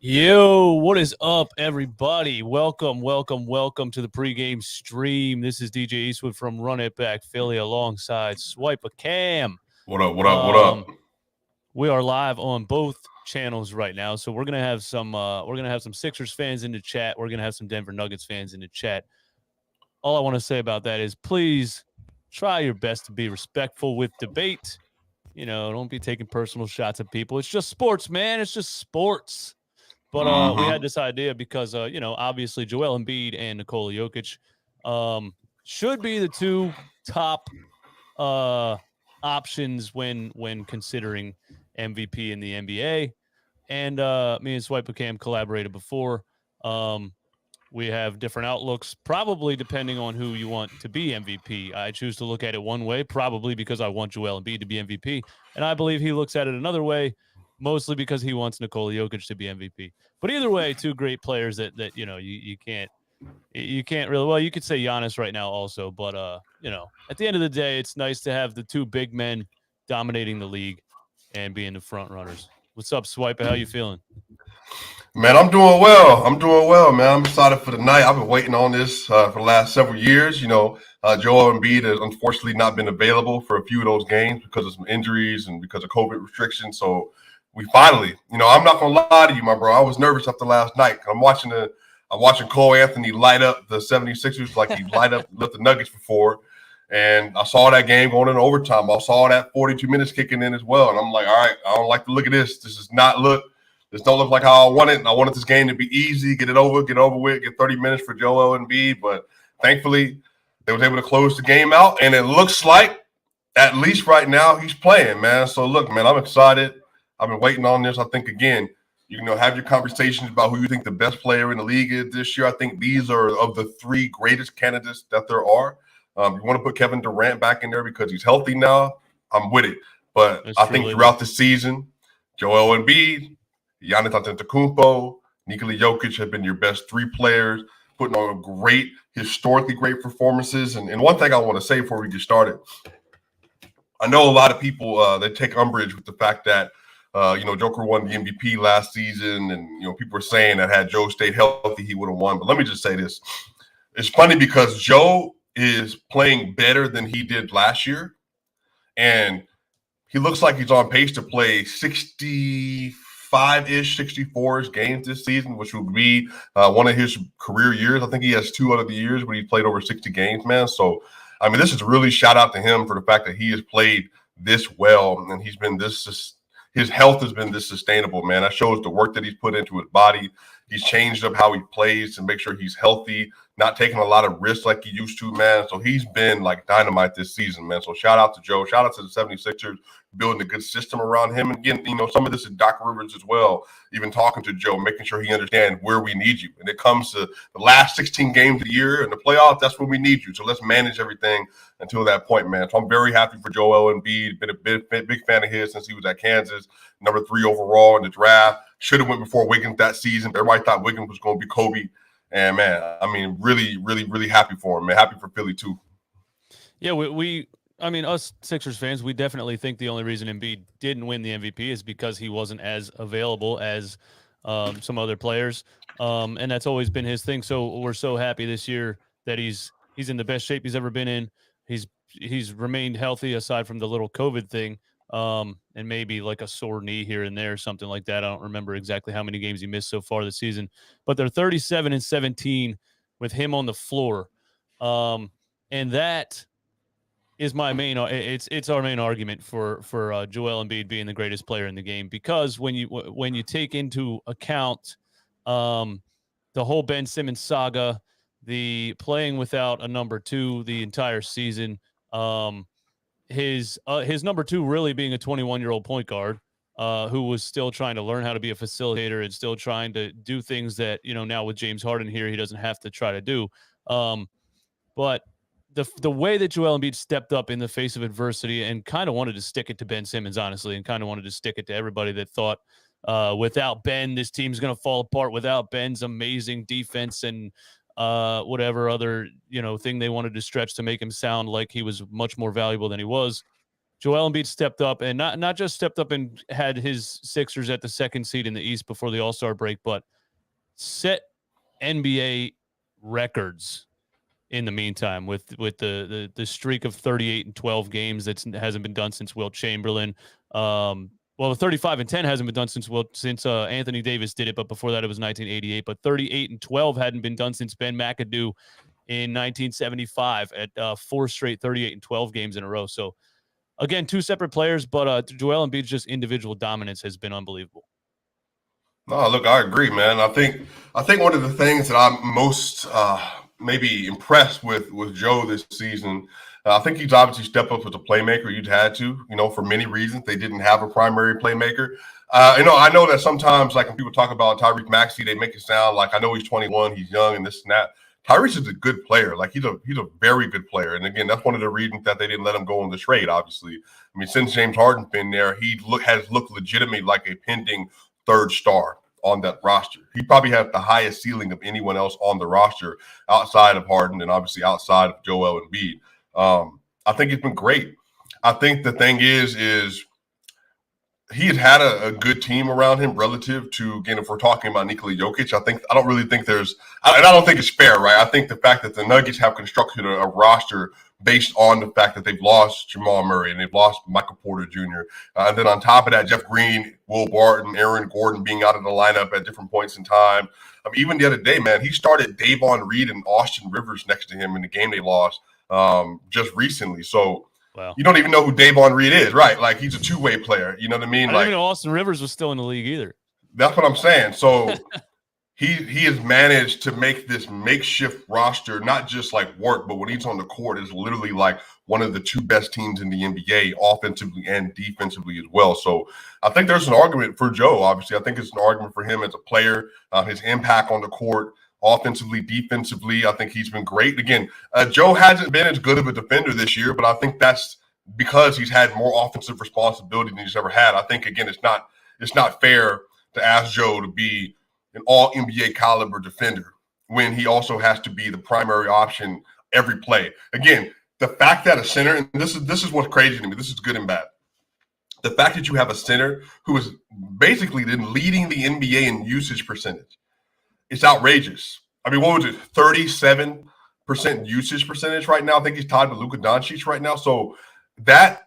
Yo, what is up, everybody? Welcome to the pregame stream. This is DJ Eastwood from Run It Back Philly alongside Swipacam. What up? What up? What up? Um, we are live on both channels right now, so we're gonna have some Sixers fans in the chat. We're gonna have some Denver Nuggets fans in the chat. All I want to say about that is, please try your best to be respectful with debate. Don't be taking personal shots at people. It's just sports, man. It's just sports. But we had this idea because, obviously Joel Embiid and Nikola Jokic should be the two top options when considering MVP in the NBA. And me and Swipacam collaborated before. We have different outlooks, probably depending on who you want to be MVP. I choose to look at it one way, probably because I want Joel Embiid to be MVP. And I believe he looks at it another way, mostly because he wants Nikola Jokic to be MVP. But either way, two great players that you can't really, well, you could say Giannis right now also, but at the end of the day, it's nice to have the two big men dominating the league and being the front runners. What's up, Swiper? How you feeling? Man, I'm doing well, man. I'm excited for the night. I've been waiting on this for the last several years. Joel Embiid has unfortunately not been available for a few of those games because of some injuries and because of COVID restrictions. So we finally, I'm not gonna lie to you, my bro. I was nervous after last night. I'm watching Cole Anthony light up the 76ers like he lit the Nuggets before. And I saw that game going into overtime. I saw that 42 minutes kicking in as well. And I'm like, all right, I don't like the look of this. This don't look like how I want it. And I wanted this game to be easy, get over with, get 30 minutes for Joel Embiid. But thankfully, they was able to close the game out. And it looks like, at least right now, he's playing, man. So, look, man, I'm excited. I've been waiting on this. I think, again, have your conversations about who you think the best player in the league is this year. I think these are of the three greatest candidates that there are. You want to put Kevin Durant back in there because he's healthy now. I'm with it. But I think throughout the season, Joel Embiid, Giannis Antetokounmpo, Nikola Jokic have been your best three players, putting on historically great performances. And one thing I want to say before we get started, I know a lot of people they take umbrage with the fact that Joker won the MVP last season, and people are saying that had Joe stayed healthy, he would have won. But let me just say this: it's funny because Joe is playing better than he did last year, and he looks like he's on pace to play 65-ish, 64-ish games this season, which would be one of his career years. I think he has two out of the years where he played over 60 games, man. So, I mean, this is really shout out to him for the fact that he has played this well, and he's been his health has been this sustainable, man. That shows the work that he's put into his body. He's changed up how he plays to make sure he's healthy, not taking a lot of risks like he used to, man. So he's been like dynamite this season, man. So shout out to Joe. Shout out to the 76ers building a good system around him. And again, some of this is Doc Rivers as well, even talking to Joe, making sure he understands where we need you. And it comes to the last 16 games of the year and the playoffs, that's when we need you. So let's manage everything until that point, man. So I'm very happy for Joel Embiid. Been a big fan of his since he was at Kansas, number 3 overall in the draft. Should have went before Wiggins that season. Everybody thought Wiggins was going to be Kobe. And, man, I mean, really, really, really happy for him, man. Happy for Philly, too. Yeah, us Sixers fans, we definitely think the only reason Embiid didn't win the MVP is because he wasn't as available as some other players. And that's always been his thing. So we're so happy this year that he's in the best shape he's ever been in. He's remained healthy aside from the little COVID thing. And maybe like a sore knee here and there, something like that. I don't remember exactly how many games he missed so far this season, but they're 37-17 with him on the floor. And that is my main, it's our main argument for Joel Embiid being the greatest player in the game, because when you take into account, the whole Ben Simmons saga, the playing without a number 2 the entire season, his number 2 really being a 21-year-old point guard who was still trying to learn how to be a facilitator and still trying to do things that, now with James Harden here, he doesn't have to try to do. But the way that Joel Embiid stepped up in the face of adversity and kind of wanted to stick it to Ben Simmons, honestly, and kind of wanted to stick it to everybody that thought without Ben, this team's going to fall apart, without Ben's amazing defense and whatever other, thing they wanted to stretch to make him sound like he was much more valuable than he was. Joel Embiid stepped up, and not just stepped up and had his Sixers at the 2nd seed in the East before the All-Star break, but set NBA records in the meantime with the streak of 38 and 12 games that hasn't been done since Wilt Chamberlain. Well, the 35 and 10 hasn't been done since Anthony Davis did it, but before that it was 1988. But 38 and 12 hadn't been done since Ben McAdoo in 1975 at 4 straight 38 and 12 games in a row. So again, 2 separate players, but Joel Embiid's just individual dominance has been unbelievable. No, look, I agree, man. I think one of the things that I'm most maybe impressed with Joe this season, I think he's obviously stepped up as a playmaker. You'd had to, for many reasons. They didn't have a primary playmaker. I know that sometimes, like when people talk about Tyrese Maxey, they make it sound like, I know he's 21, he's young, and this and that. Tyrese is a good player. Like he's a very good player. And again, that's one of the reasons that they didn't let him go on the trade. Obviously, I mean, since James Harden's been there, has looked legitimately like a pending 3rd star on that roster. He probably has the highest ceiling of anyone else on the roster outside of Harden and obviously outside of Joel Embiid. I think it's been great. I think the thing is he has had a good team around him relative to, again, if we're talking about Nikola Jokic, I don't really think I don't think it's fair, right? I think the fact that the Nuggets have constructed a roster based on the fact that they've lost Jamal Murray and they've lost Michael Porter Jr. And then on top of that, Jeff Green, Will Barton, Aaron Gordon being out of the lineup at different points in time. I mean, even the other day, man, he started Davon Reed and Austin Rivers next to him in the game they lost just recently. So wow. You don't even know who Davon Reed is, right? Like he's a 2-way player. You know what I mean? I didn't even know Austin Rivers was still in the league either. That's what I'm saying. So he has managed to make this makeshift roster not just like work, but when he's on the court, is literally like one of the 2 best teams in the NBA, offensively and defensively as well. So I think there's an argument for Joe. Obviously, I think it's an argument for him as a player, his impact on the court. Offensively, defensively, I think he's been great. Again, Joe hasn't been as good of a defender this year, but I think that's because he's had more offensive responsibility than he's ever had. I think, again, it's not fair to ask Joe to be an all-NBA caliber defender when he also has to be the primary option every play. Again, the fact that a center, and this is what's crazy to me, this is good and bad. The fact that you have a center who is basically then leading the NBA in usage percentage, it's outrageous. I mean, what was it, 37% usage percentage right now? I think he's tied with Luka Doncic right now. So that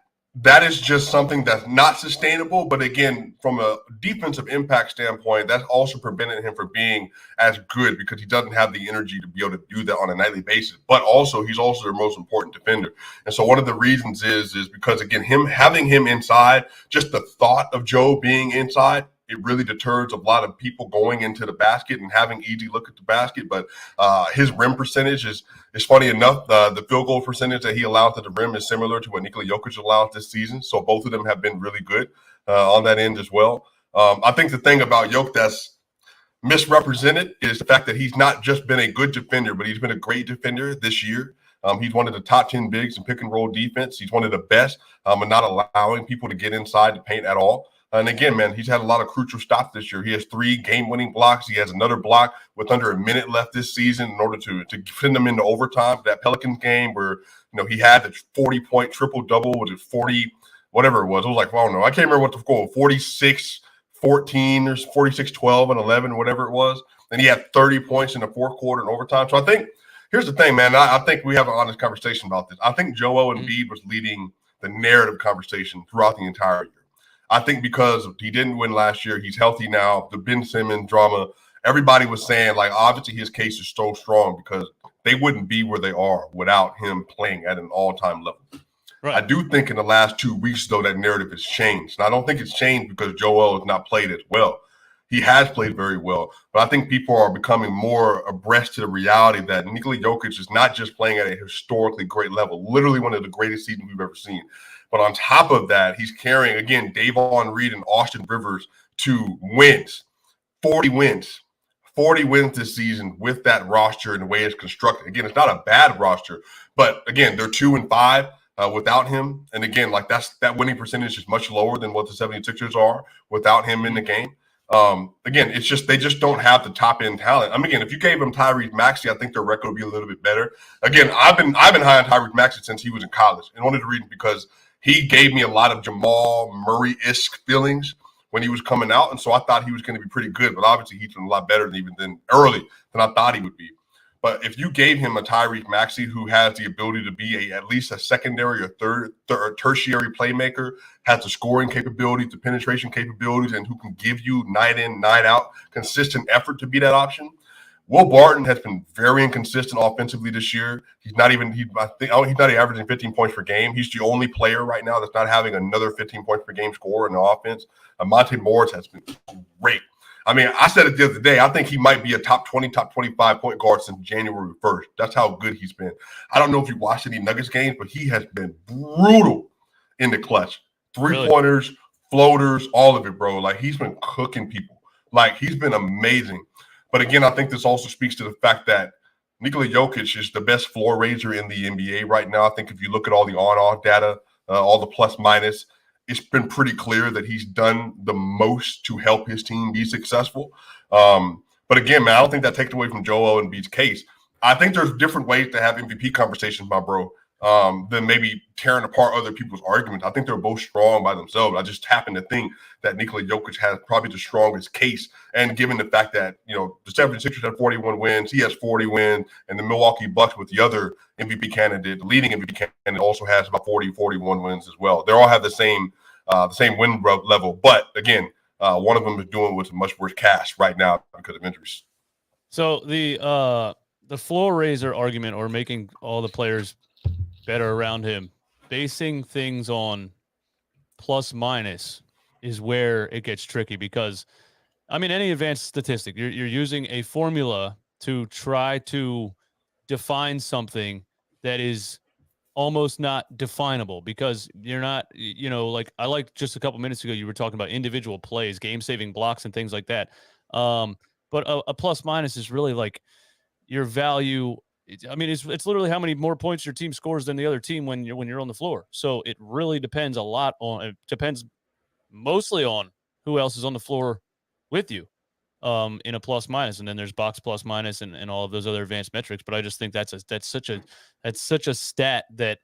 is just something that's not sustainable. But again, from a defensive impact standpoint, that's also prevented him from being as good because he doesn't have the energy to be able to do that on a nightly basis. But also, he's also their most important defender. And so one of the reasons is because, again, having him inside, just the thought of Joe being inside, it really deters a lot of people going into the basket and having easy look at the basket. But his rim percentage is funny enough. The field goal percentage that he allows at the rim is similar to what Nikola Jokic allows this season. So both of them have been really good on that end as well. I think the thing about Jokic that's misrepresented is the fact that he's not just been a good defender, but he's been a great defender this year. He's one of the top 10 bigs in pick and roll defense. He's one of the best and not allowing people to get inside the paint at all. And again, man, he's had a lot of crucial stops this year. He has 3 game-winning blocks. He has another block with under a minute left this season in order to send them into overtime. That Pelicans game where, he had the 40-point triple-double. Was it 40, whatever it was? It was like, well, no, I can't remember what the score was, 46-14 or 46-12 and 11, whatever it was. And he had 30 points in the 4th quarter in overtime. So I think, here's the thing, man. I think we have an honest conversation about this. I think Joel Embiid was leading the narrative conversation throughout the entire year. I think because he didn't win last year, he's healthy now. The Ben Simmons drama, everybody was saying, like, obviously his case is so strong because they wouldn't be where they are without him playing at an all-time level. Right. I do think in the last 2 weeks, though, that narrative has changed. And I don't think it's changed because Joel has not played as well. He has played very well. But I think people are becoming more abreast to the reality that Nikola Jokic is not just playing at a historically great level, literally one of the greatest seasons we've ever seen. But on top of that, he's carrying, again, Davon Reed and Austin Rivers to wins, 40 wins this season with that roster and the way it's constructed. Again, it's not a bad roster, but again, they're 2-5 without him. And again, like that winning percentage is much lower than what the 76ers are without him in the game. Again, it's just they just don't have the top end talent. I mean, again, if you gave them Tyrese Maxey, I think their record would be a little bit better. Again, I've been high on Tyrese Maxey since he was in college, and one of the reasons because he gave me a lot of Jamal Murray-esque feelings when he was coming out, and so I thought he was going to be pretty good. But obviously, he's been a lot better than early than I thought he would be. But if you gave him a Tyrese Maxey who has the ability to be at least a secondary or third tertiary playmaker, has the scoring capabilities, the penetration capabilities, and who can give you night in, night out consistent effort to be that option. Will Barton has been very inconsistent offensively this year. He's not averaging 15 points per game. He's the only player right now that's not having another 15 points per game score in the offense. Monte Morris has been great. I mean, I said it the other day. I think he might be a top 20, top 25 point guard since January 1st. That's how good he's been. I don't know if you watched any Nuggets games, but he has been brutal in the clutch. Three-pointers, floaters, all of it, bro. Like, he's been cooking people. Like, he's been amazing. But again, I think this also speaks to the fact that Nikola Jokic is the best floor raiser in the NBA right now. I think if you look at all the on-off data, all the plus-minus, it's been pretty clear that he's done the most to help his team be successful. But again, man, I don't think that takes away from Joel Embiid's case. I think there's different ways to have MVP conversations, my bro, than maybe tearing apart other people's arguments. I think they're both strong by themselves. I just happen to think that Nikola Jokic has probably the strongest case. And given the fact that, you know, the 76ers have 41 wins, he has 40 wins, and the Milwaukee Bucks with the other MVP candidate, the leading MVP candidate, also has about 41 wins as well. They all have the same win level. But again, one of them is doing with a much worse cast right now because of injuries. So the floor raiser argument, or making all the players better around him, basing things on plus minus, is where it gets tricky, because I mean, any advanced statistic, you're using a formula to try to define something that is almost not definable, because you're not, you know, like I like just a couple minutes ago, you were talking about individual plays, game-saving blocks and things like that. But a plus minus is really like your value. I mean, it's literally how many more points your team scores than the other team when you're on the floor. So it really depends it depends mostly on who else is on the floor with you in a plus minus. And then there's box plus minus and all of those other advanced metrics. But I just think that's such a stat that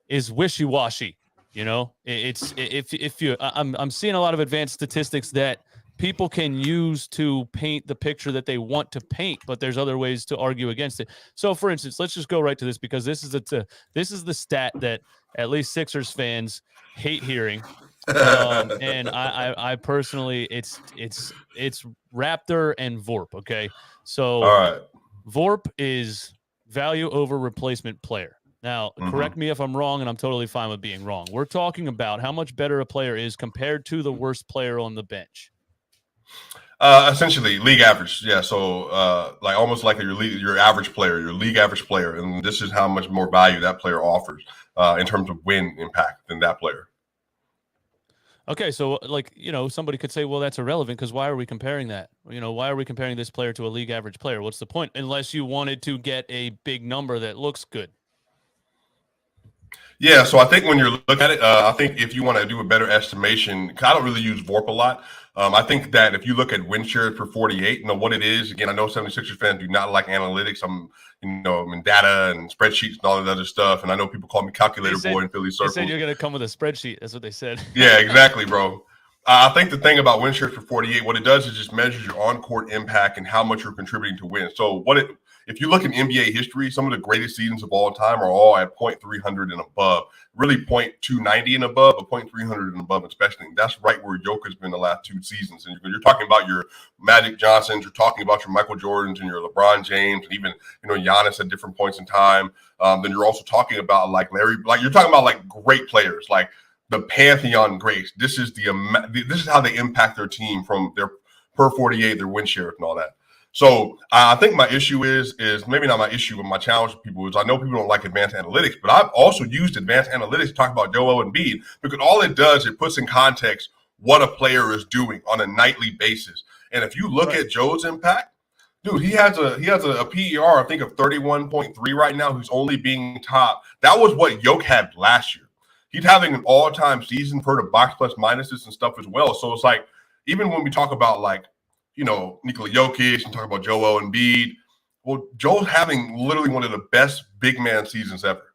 is wishy-washy. You know, I'm seeing a lot of advanced statistics that people can use to paint the picture that they want to paint, but there's other ways to argue against it. So, for instance, let's just go right to this, because this is the stat that at least Sixers fans hate hearing. And I personally, it's Raptor and VORP. Okay, so All right. VORP is value over replacement player. Now, correct me if I'm wrong, and I'm totally fine with being wrong. We're talking about how much better a player is compared to the worst player on the bench. Essentially, league average. Yeah, so like almost like your average player, your league average player, and this is how much more value that player offers in terms of win impact than that player. Okay, so like, you know, somebody could say, well, that's irrelevant, because why are we comparing that? You know, why are we comparing this player to a league average player? What's the point? Unless you wanted to get a big number that looks good. Yeah, so I think when you're looking at it, I think if you want to do a better estimation, I don't really use VORP a lot. I think that if you look at win shares per 48, you know what it is. Again, I know 76ers fans do not like analytics. I'm in data and spreadsheets and all of that other stuff. And I know people call me calculator boy in Philly circles. They said you're going to come with a spreadsheet. That's what they said. Yeah, exactly, bro. I think the thing about win shares for 48, what it does is just measures your on-court impact and how much you're contributing to win. So if you look in NBA history, some of the greatest seasons of all time are all at .300 and above. Really .290 and above, but .300 and above especially. That's right where Jokic's been the last two seasons. And you're talking about your Magic Johnsons, you're talking about your Michael Jordans and your LeBron James, and even Giannis at different points in time. Then you're also talking about like Larry, like you're talking about like great players, like the Pantheon greats. This is how they impact their team from their per 48, their win share and all that. So I think my issue is maybe not my issue, but my challenge to people is I know people don't like advanced analytics, but I've also used advanced analytics to talk about Joel Embiid, because all it does, it puts in context what a player is doing on a nightly basis. And if you look at Joe's impact, dude, he has a PER, I think, of 31.3 right now, who's only being top. That was what Jokic had last year. He's having an all-time season per the box plus minuses and stuff as well. So it's like, even when we talk about like, Nikola Jokic and talk about Joel Embiid, well, Joel's having literally one of the best big man seasons ever.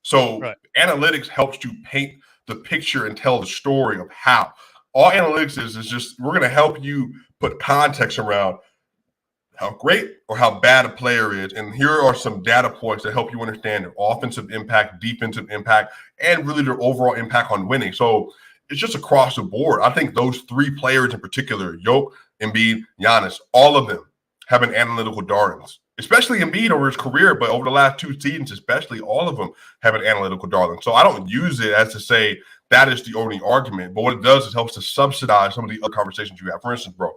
So analytics helps to paint the picture and tell the story of how. All analytics is just we're going to help you put context around how great or how bad a player is. And here are some data points that help you understand their offensive impact, defensive impact, and really their overall impact on winning. So it's just across the board. I think those three players in particular, Jokic, Embiid, Giannis, all of them have an analytical darlings, especially Embiid over his career, but over the last 2 seasons, especially, all of them have an analytical darling. So I don't use it as to say that is the only argument, but what it does is helps to subsidize some of the other conversations you have. For instance, bro,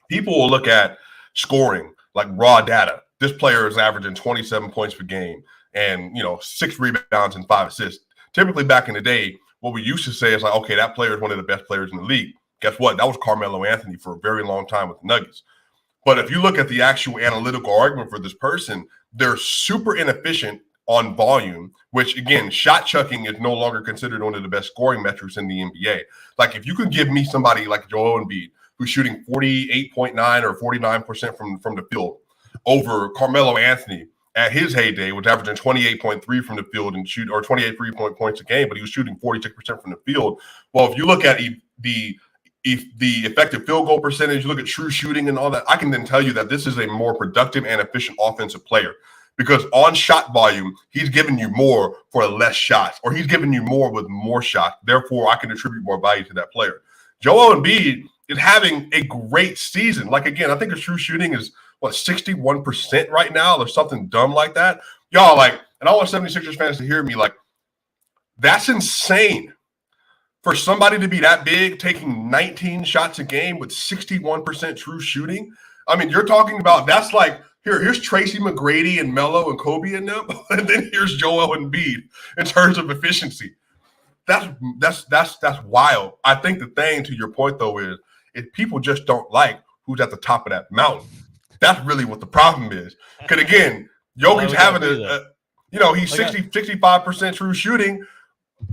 people will look at scoring like raw data. This player is averaging 27 points per game and 6 rebounds and 5 assists. Typically back in the day, what we used to say is like, okay, that player is one of the best players in the league. Guess what? That was Carmelo Anthony for a very long time with the Nuggets. But if you look at the actual analytical argument for this person, they're super inefficient on volume, which, again, shot chucking is no longer considered one of the best scoring metrics in the NBA. Like, if you can give me somebody like Joel Embiid, who's shooting 48.9 or 49% from the field, over Carmelo Anthony at his heyday, was averaging 28.3 from the field and shoot, or 28 3-point points a game, but he was shooting 46% from the field. Well, if you look at the effective field goal percentage, you look at true shooting and all that, I can then tell you that this is a more productive and efficient offensive player, because on shot volume, he's giving you more for less shots, or he's giving you more with more shots. Therefore, I can attribute more value to that player. Joel Embiid is having a great season. Like, again, I think his true shooting is, 61% right now, or something dumb like that. Y'all, like, and I want 76ers fans to hear me, like, that's insane. For somebody to be that big, taking 19 shots a game with 61% true shooting. I mean, you're talking about, that's like, here's Tracy McGrady and Melo and Kobe and them, and then here's Joel Embiid in terms of efficiency. That's wild. I think the thing, to your point though, is if people just don't like who's at the top of that mountain, that's really what the problem is. Because again, Jokic having he's 65% true shooting.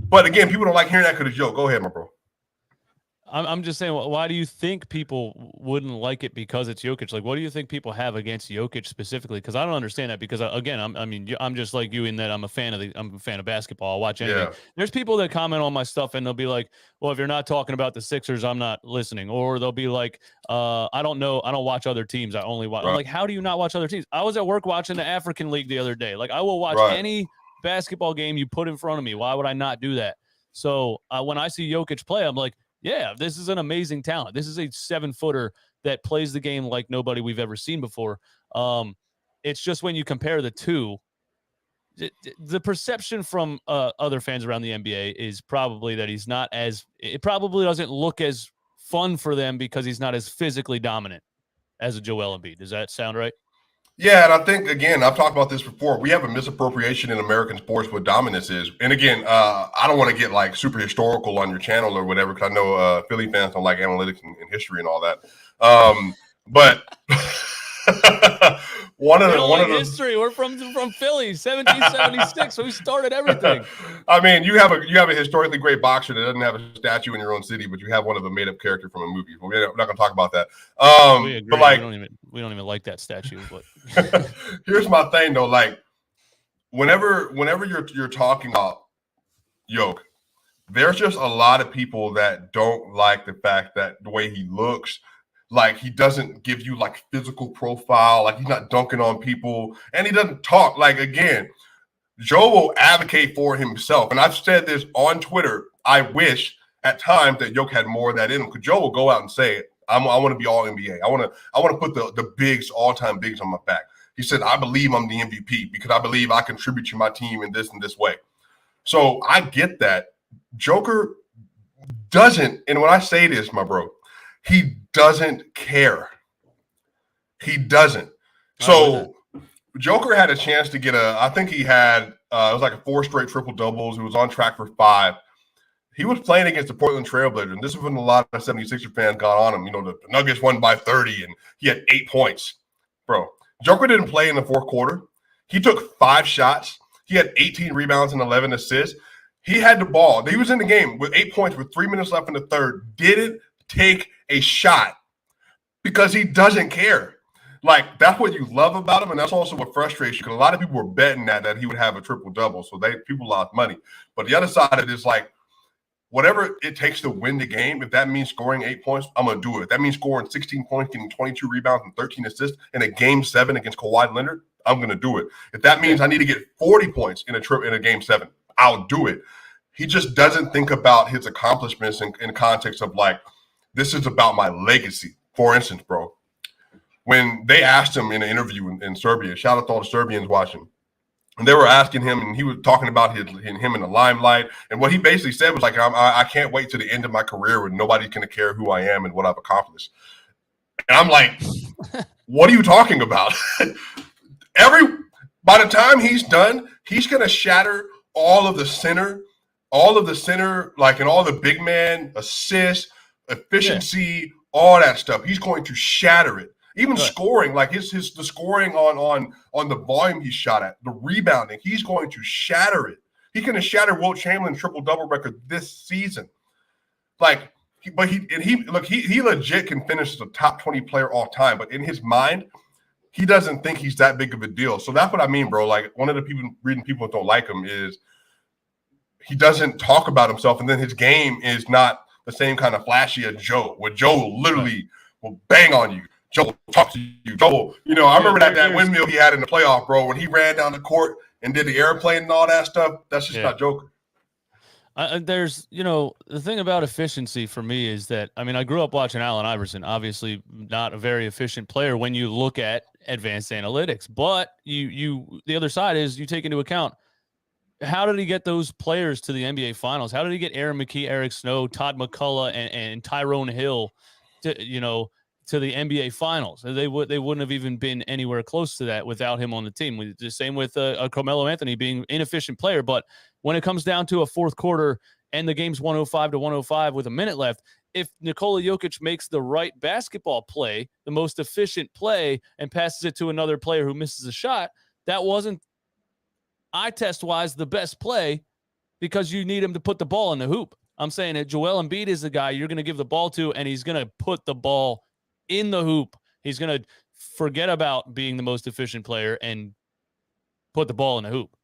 But again, people don't like hearing that because it's Joe. Go ahead, my bro. I'm just saying, why do you think people wouldn't like it because it's Jokic? Like, what do you think people have against Jokic specifically? Because I don't understand that. Because again, I'm just like you in that I'm a fan of basketball. I'll watch anything. Yeah. There's people that comment on my stuff and they'll be like, "Well, if you're not talking about the Sixers, I'm not listening." Or they'll be like, "I don't know. I don't watch other teams. I only watch." Right. I'm like, how do you not watch other teams? I was at work watching the African League the other day. Like, I will watch any basketball game you put in front of me. Why would I not do that? So when I see Jokic play, I'm like, yeah, this is an amazing talent. This is a 7-footer that plays the game like nobody we've ever seen before. It's just when you compare the two, the perception from other fans around the NBA is probably that he's not as – it probably doesn't look as fun for them because he's not as physically dominant as a Joel Embiid. Does that sound right? Yeah, and I think, again, I've talked about this before. We have a misappropriation in American sports what dominance is. And again, I don't want to get like super historical on your channel or whatever, because I know Philly fans don't like analytics and history and all that. But one of the history. We're from Philly, 1776. We started everything. I mean, you have a historically great boxer that doesn't have a statue in your own city, but you have one of a made up character from a movie. We're not going to talk about that. But like, we don't even like that statue. But here's my thing though. Like, whenever you're talking about Jokic, there's just a lot of people that don't like the fact that the way he looks. Like, he doesn't give you like physical profile, like he's not dunking on people, and he doesn't talk. Like, again, Joe will advocate for himself. And I've said this on Twitter. I wish at times that Jokic had more of that in him, because Joe will go out and say, I want to be all NBA. I want to put the bigs, all-time bigs on my back. He said, I believe I'm the MVP because I believe I contribute to my team in this and this way. So I get that. Joker doesn't, and when I say this, my bro, he doesn't care. He doesn't. So Joker had a chance to get I think he had, it was like 4 straight triple doubles. He was on track for 5. He was playing against the Portland Trailblazers, and this is when a lot of 76er fans got on him. The Nuggets won by 30, and he had 8 points. Bro, Joker didn't play in the fourth quarter. He took 5 shots. He had 18 rebounds and 11 assists. He had the ball. He was in the game with 8 points with 3 minutes left in the third. Didn't take a shot because he doesn't care. like that's what you love about him, and that's also what frustrates you. Because a lot of people were betting that he would have a triple double, so people lost money. But the other side of it is like, whatever it takes to win the game, if that means scoring 8 points, I'm gonna do it. If that means scoring 16 points, getting 22 rebounds and 13 assists in a game 7 against Kawhi Leonard, I'm gonna do it. If that means I need to get 40 points in a game 7, I'll do it. He just doesn't think about his accomplishments in context of like, this is about my legacy. For instance, bro, when they asked him in an interview in Serbia, shout out to all the Serbians watching, and they were asking him, and he was talking about him in the limelight. And what he basically said was like, I can't wait to the end of my career when nobody's going to care who I am and what I've accomplished. And I'm like, what are you talking about? By the time he's done, he's going to shatter all of the center, like, and all the big man assists, efficiency, all that stuff. He's going to shatter it. Even scoring, like the scoring on the volume he shot at, the rebounding, he's going to shatter it. He can shatter Wilt Chamberlain's triple-double record this season. Like, he legit can finish as a top 20 player all time, but in his mind, he doesn't think he's that big of a deal. So that's what I mean, bro. Like, one of the reason people don't like him is he doesn't talk about himself, and then his game is not the same kind of flashy as Joe, where Joe literally will bang on you. Joe will talk to you. Joe, I remember that windmill he had in the playoff, bro, when he ran down the court and did the airplane and all that stuff. That's just not Joker. There's, the thing about efficiency for me is that, I grew up watching Allen Iverson, obviously not a very efficient player when you look at advanced analytics, but the other side is you take into account, how did he get those players to the NBA Finals? How did he get Aaron McKee, Eric Snow, Todd McCullough, and Tyrone Hill to the NBA Finals? They wouldn't have even been anywhere close to that without him on the team. The same with Carmelo Anthony being an inefficient player, but when it comes down to a fourth quarter and the game's 105-105 with a minute left, if Nikola Jokic makes the right basketball play, the most efficient play, and passes it to another player who misses a shot, that wasn't eye test wise the best play, because you need him to put the ball in the hoop. I'm saying that Joel Embiid is the guy you're going to give the ball to, and he's going to put the ball in the hoop. He's going to forget about being the most efficient player and put the ball in the hoop.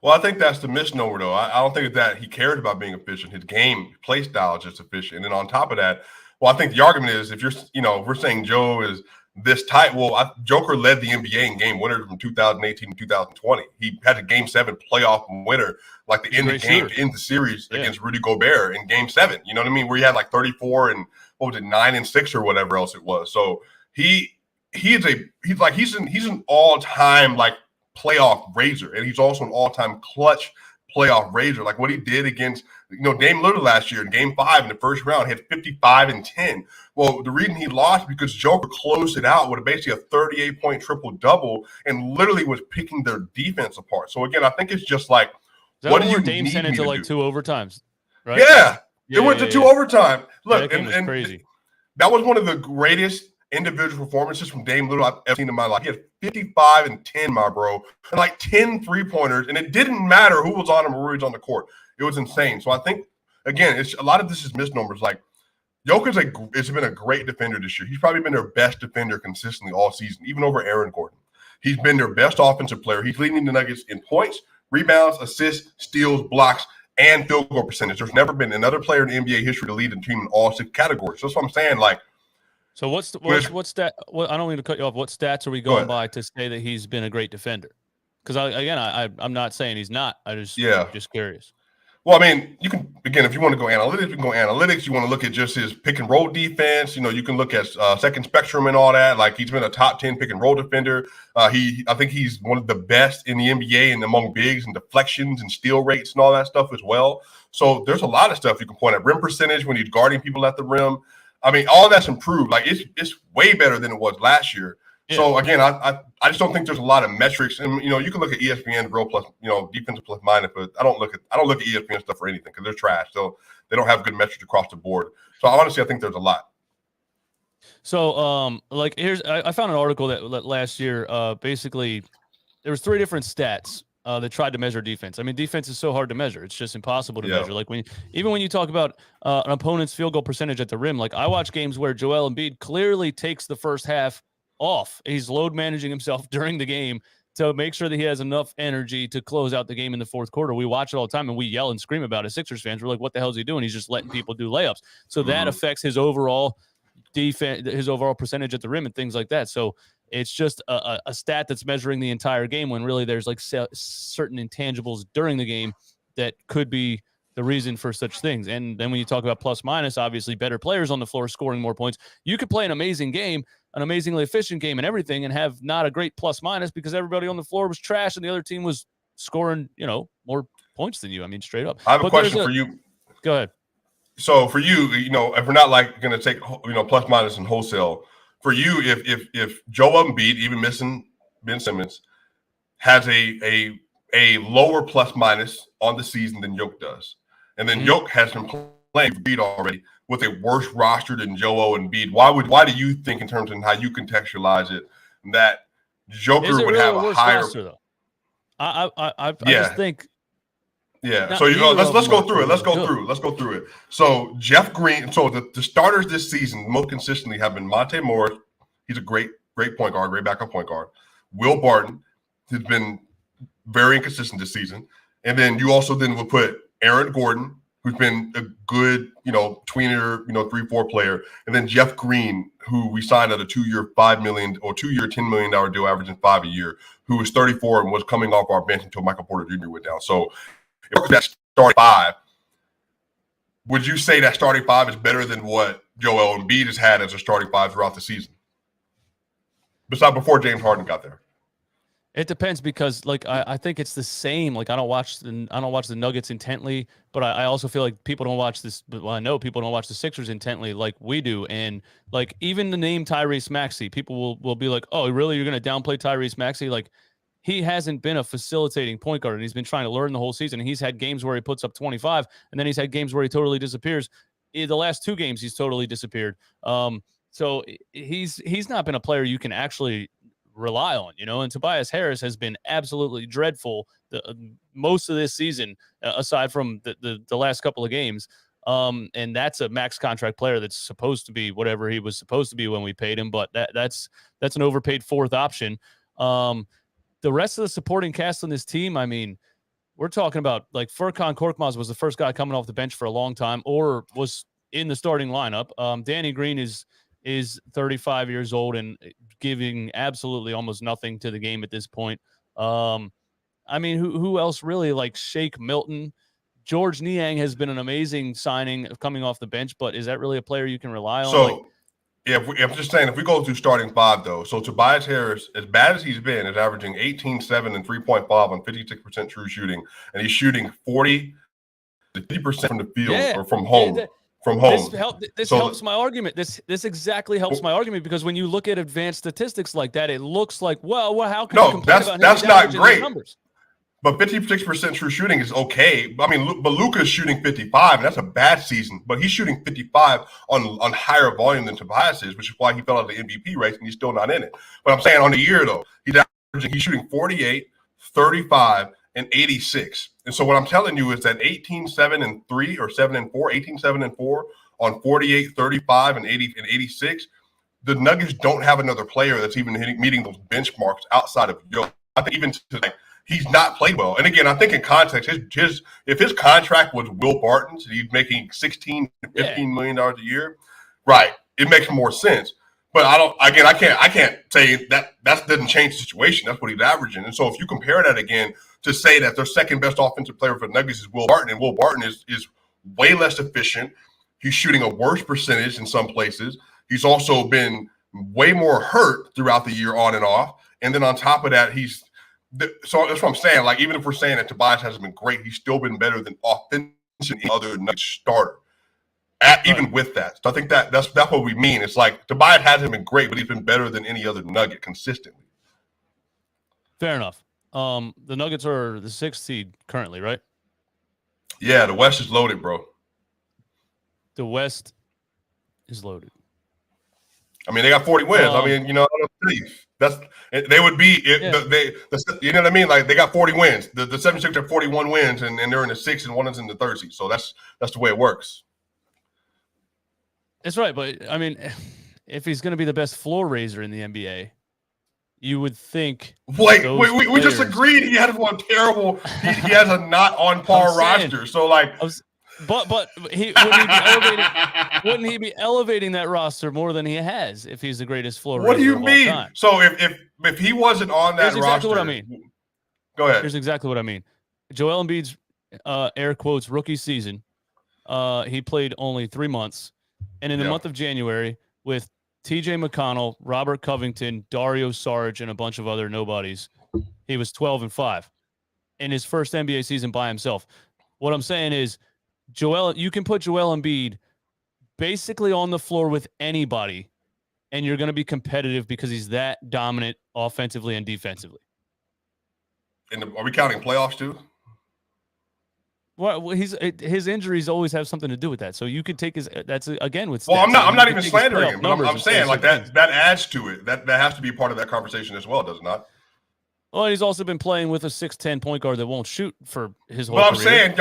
Well, I think that's the misnomer, though. I don't think that he cares about being efficient. His game, play style is just efficient. And then on top of that, well, I think the argument is, if we're saying Joe is this tight, well, Joker led the NBA in game winners from 2018 to 2020. He had a game 7 playoff winner, like the end of the game to end the series against Rudy Gobert in game 7. You know what I mean? Where he had like 34 and 9 and 6 or whatever else it was. So he's an all-time like playoff raiser, and he's also an all-time clutch playoff raiser. Like what he did against Dame Lillard last year in game 5 in the first round, he had 55 and 10. Well, the reason he lost because Joker closed it out with basically a 38-point triple-double and literally was picking their defense apart. So again, I think it's just like, what do you Dame need sent me into to like do? 2 overtimes, right? Yeah, it went to 2 overtime. Look, that game was crazy. That was one of the greatest individual performances from Dame Lillard I've ever seen in my life. He had 55 and 10, my bro, and like 10 3-pointers, and it didn't matter who was on him or who was on the court. It was insane. So I think, again, it's a lot of this is misnomers. Like, Jokic has been a great defender this year. He's probably been their best defender consistently all season, even over Aaron Gordon. He's been their best offensive player. He's leading the Nuggets in points, rebounds, assists, steals, blocks, and field goal percentage. There's never been another player in NBA history to lead the team in all 6 categories. So that's what I'm saying. Like, so what's stat? I don't mean to cut you off. What stats are we going by to say that he's been a great defender? Because I'm not saying he's not. I'm just curious. Well, I mean, you can, again, if you want to go analytics, you can go analytics. You want to look at just his pick and roll defense. You can look at second spectrum and all that. Like, he's been a top 10 pick and roll defender. I think he's one of the best in the NBA and among bigs and deflections and steal rates and all that stuff as well. So there's a lot of stuff you can point at. Rim percentage when he's guarding people at the rim. I mean, all that's improved. Like, it's way better than it was last year. Yeah. So again, I just don't think there's a lot of metrics, and you can look at ESPN Real Plus, defensive plus minus, but I don't look at ESPN stuff for anything because they're trash. So they don't have good metrics across the board. So honestly, I think there's a lot. So like I found an article that last year, basically there was 3 different stats that tried to measure defense. I mean, defense is so hard to measure; it's just impossible to measure. Like even when you talk about an opponent's field goal percentage at the rim, like I watch games where Joel Embiid clearly takes the first half off. He's load managing himself during the game to make sure that he has enough energy to close out the game in the fourth quarter. We watch it all the time, and we yell and scream about it. Sixers fans, we're like, what the hell is he doing? He's just letting people do layups. So that affects his overall defense, his overall percentage at the rim and things like that. So it's just a stat that's measuring the entire game when really there's like certain intangibles during the game that could be the reason for such things. And then when you talk about plus minus, obviously better players on the floor scoring more points. You could play an amazing game, an amazingly efficient game and everything, and have not a great plus minus because everybody on the floor was trash and the other team was scoring, more points than you. I mean, straight up. I have a question for you. Go ahead. So for you, if we're not like going to take, plus minus and wholesale, for you, if Joel Embiid, even missing Ben Simmons, has a lower plus minus on the season than Jokic does, and then Jokic has been playing for Embiid already with a worse roster than Joel Embiid, why do you think, in terms of how you contextualize it, that Joker would really have a higher roster, though? I just think. Yeah. So let's go through it. Let's go through it. So Jeff Green. So the starters this season most consistently have been Monte Morris. He's a great point guard, great backup point guard. Will Barton has been very inconsistent this season, and then you also then would put Aaron Gordon, who's been a good, tweener, 3-4 player, and then Jeff Green, who we signed at a 2-year $5 million or 2-year $10 million deal, averaging $5 a year, who was 34 and was coming off our bench until Michael Porter Jr. went down. So if that starting five, would you say that starting five is better than what Joel Embiid has had as a starting five throughout the season? Besides before James Harden got there. It depends because, I think it's the same. I don't watch the Nuggets intently, but I also feel like people don't watch this. Well, I know people don't watch the Sixers intently like we do, and even the name Tyrese Maxey, people will be like, "Oh, really? You're going to downplay Tyrese Maxey?" He hasn't been a facilitating point guard, and he's been trying to learn the whole season. And he's had games where he puts up 25, and then he's had games where he totally disappears. In the last 2 games, he's totally disappeared. So he's not been a player you can actually rely on, and Tobias Harris has been absolutely dreadful most of this season, aside from the last couple of games. And that's a max contract player that's supposed to be whatever he was supposed to be when we paid him, but that's an overpaid 4th option. The rest of the supporting cast on this team, I mean, we're talking about Furkan Korkmaz was the first guy coming off the bench for a long time, or was in the starting lineup. Danny Green is 35 years old and giving absolutely almost nothing to the game at this point. I mean, who else really? Shake Milton. George Niang has been an amazing signing coming off the bench, but is that really a player you can rely on? So, I'm just saying, if we go through starting five, though, so Tobias Harris, as bad as he's been, is averaging 18-7 and 3.5 on 56% true shooting, and he's shooting 40 to 50% from the field or from home. This helps my argument. This exactly helps my argument, because when you look at advanced statistics like that, it looks like, well, how can you complain about that's not great. Numbers? But 56% true shooting is okay. I mean, but Luka's shooting 55, and that's a bad season. But he's shooting 55 on higher volume than Tobias is, which is why he fell out of the MVP race, and he's still not in it. But I'm saying on the year, though, he's shooting 48, 35, and 86. And so what I'm telling you is that 18-7 and 3 or 7 and 4, 18-7 and 4 on 48, 35, and 80 and 86. The Nuggets don't have another player that's even meeting those benchmarks outside of Jokic. I think even today, he's not played well. And again, I think in context, if his contract was Will Barton's, and he's making $16 to $15 million a year, right? It makes more sense. But I can't say that doesn't change the situation. That's what he's averaging. And so if you compare that again to say that their second best offensive player for the Nuggets is Will Barton, and Will Barton is way less efficient. He's shooting a worse percentage in some places. He's also been way more hurt throughout the year on and off. And then on top of that, so that's what I'm saying. Even if we're saying that Tobias hasn't been great, he's still been better than offensively other Nuggets starter. Even with that. So I think that's what we mean. It's like Tobias hasn't been great, but he's been better than any other Nugget consistently. Fair enough. The Nuggets are the 6th seed currently, right? Yeah, the West is loaded, bro. The West is loaded. I mean, they got 40 wins. I mean, they would be you know what I mean? They got 40 wins. The 76ers have 41 wins, and they're in the 6th, and one is in the 3rd seed. So that's the way it works. That's right, but I mean, if he's going to be the best floor raiser in the NBA, you would think. Wait, we just agreed he had one terrible. He has a not on par roster. So like, but wouldn't he be elevating that roster more than he has if he's the greatest floor raiser? What do you of mean? All time? So if he wasn't on that roster, exactly what I mean. Go ahead. Here's exactly what I mean. Joel Embiid's air quotes rookie season, he played only 3 months, and in the month of January with T.J. McConnell, Robert Covington, Dario Saric, and a bunch of other nobodies, he was 12-5 in his first NBA season by himself. What I'm saying is, you can put Joel Embiid basically on the floor with anybody, and you're going to be competitive because he's that dominant offensively and defensively. Are we counting playoffs too? Well, his injuries always have something to do with that. So you could take that's again with. Well, I'm not even slandering him. I'm saying like that adds to it. That has to be part of that conversation as well, does it not? Well, he's also been playing with a 6'10" point guard that won't shoot for his whole career. Well, I'm saying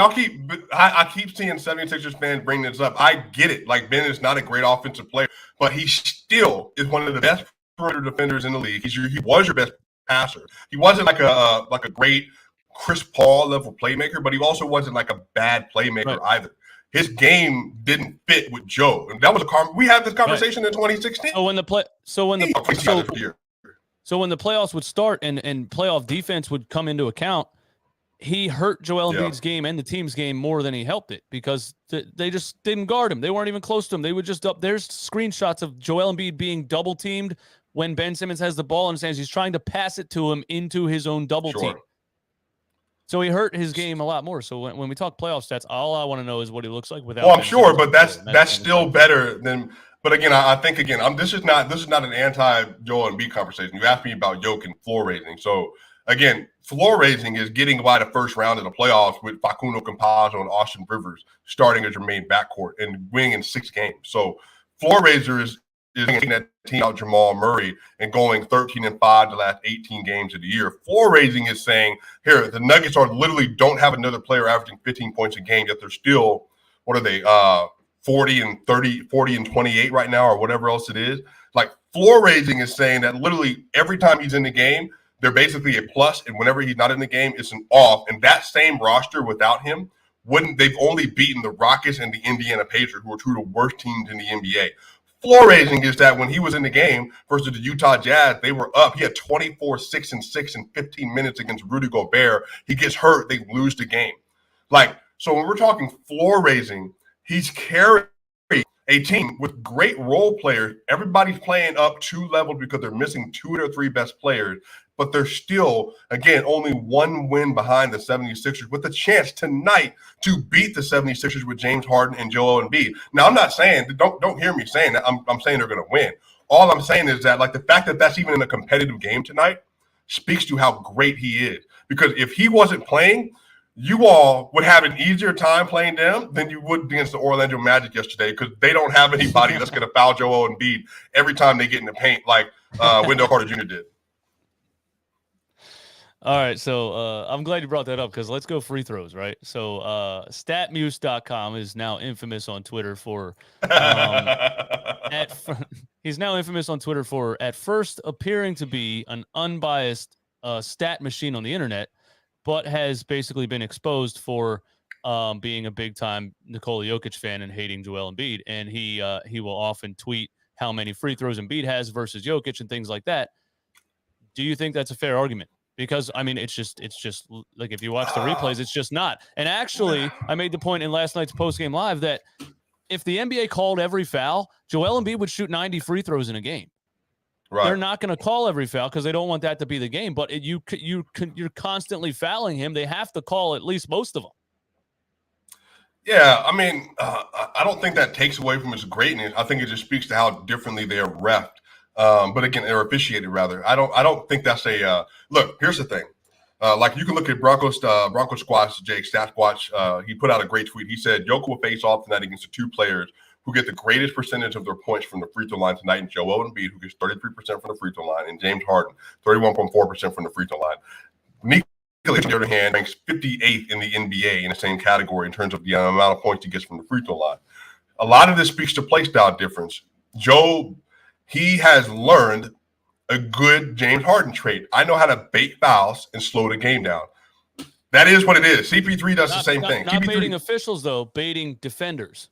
I keep seeing 76ers fans bring this up. I get it. Like, Ben is not a great offensive player, but he still is one of the best perimeter defenders in the league. He was your best passer. He wasn't like a great Chris Paul level playmaker, but he also wasn't like a bad playmaker either. His game didn't fit with Joe, and that was we had this conversation in 2016. So when the playoffs would start and playoff defense would come into account, he hurt Joel Embiid's game and the team's game more than he helped it because they just didn't guard him. They weren't even close to him. They would just up. There's screenshots of Joel Embiid being double teamed when Ben Simmons has the ball in his hands. He's trying to pass it to him into his own double team. So he hurt his game a lot more. So when we talk playoff stats, all I want to know is what he looks like without. Well, I'm sure, but that's still better than. But again, I think this is not an anti-Joel Embiid conversation. You asked me about Jokic and floor raising. So again, floor raising is getting by the first round of the playoffs with Facundo Campazzo and Austin Rivers starting as your main backcourt and winning in 6 games. So floor raiser is taking that team out Jamal Murray and going 13-5 the last 18 games of the year. Floor raising is saying, here, the Nuggets don't have another player averaging 15 points a game, yet they're still, what are they, 40 and 28 right now or whatever else it is. Like, floor raising is saying that literally every time he's in the game, they're basically a plus, and whenever he's not in the game, it's an off. And that same roster without him, they've only beaten the Rockets and the Indiana Pacers, who are two of the worst teams in the NBA. Floor raising is that when he was in the game versus the Utah Jazz, they were up. He had 24, 6 and 6 in 15 minutes against Rudy Gobert. He gets hurt, they lose the game. Like, so when we're talking floor raising, he's carrying a team with great role players. Everybody's playing up 2 levels because they're missing 2 of their 3 best players, but they're still, again, only 1 win behind the 76ers with a chance tonight to beat the 76ers with James Harden and Joel Embiid. Now, I'm not saying, don't hear me saying that. I'm saying they're going to win. All I'm saying is that, like, the fact that that's even in a competitive game tonight speaks to how great he is. Because if he wasn't playing, you all would have an easier time playing them than you would against the Orlando Magic yesterday because they don't have anybody that's going to foul Joel Embiid every time they get in the paint like Wendell Carter Jr. did. All right, so I'm glad you brought that up because let's go free throws, right? So statmuse.com is now infamous on Twitter for he's now infamous on Twitter for at first appearing to be an unbiased stat machine on the internet, but has basically been exposed for being a big-time Nikola Jokic fan and hating Joel Embiid. And he will often tweet how many free throws Embiid has versus Jokic and things like that. Do you think that's a fair argument? Because, I mean, it's just like if you watch the replays, it's just not. And actually, I made the point in last night's postgame live that if the NBA called every foul, Joel Embiid would shoot 90 free throws in a game. Right. They're not going to call every foul because they don't want that to be the game. But you're constantly fouling him. They have to call at least most of them. Yeah, I mean, I don't think that takes away from his greatness. I think it just speaks to how differently they are reffed. But again, they're officiated rather. I don't think that's a look. Here's the thing. Like you can look at Bronco Squatch, Jake Stat Squatch. He put out a great tweet. He said Jokic will face off tonight against the 2 players who get the greatest percentage of their points from the free throw line tonight, and Joel Embiid, who gets 33% from the free throw line, and James Harden, 31.4% from the free throw line. Nikola, on the other hand, ranks 58th in the NBA in the same category in terms of the amount of points he gets from the free throw line. A lot of this speaks to play style difference. Joe, he has learned a good James Harden trait. I know how to bait fouls and slow the game down. That is what it is. CP3 does the same thing. Not CP3, baiting officials though, baiting defenders.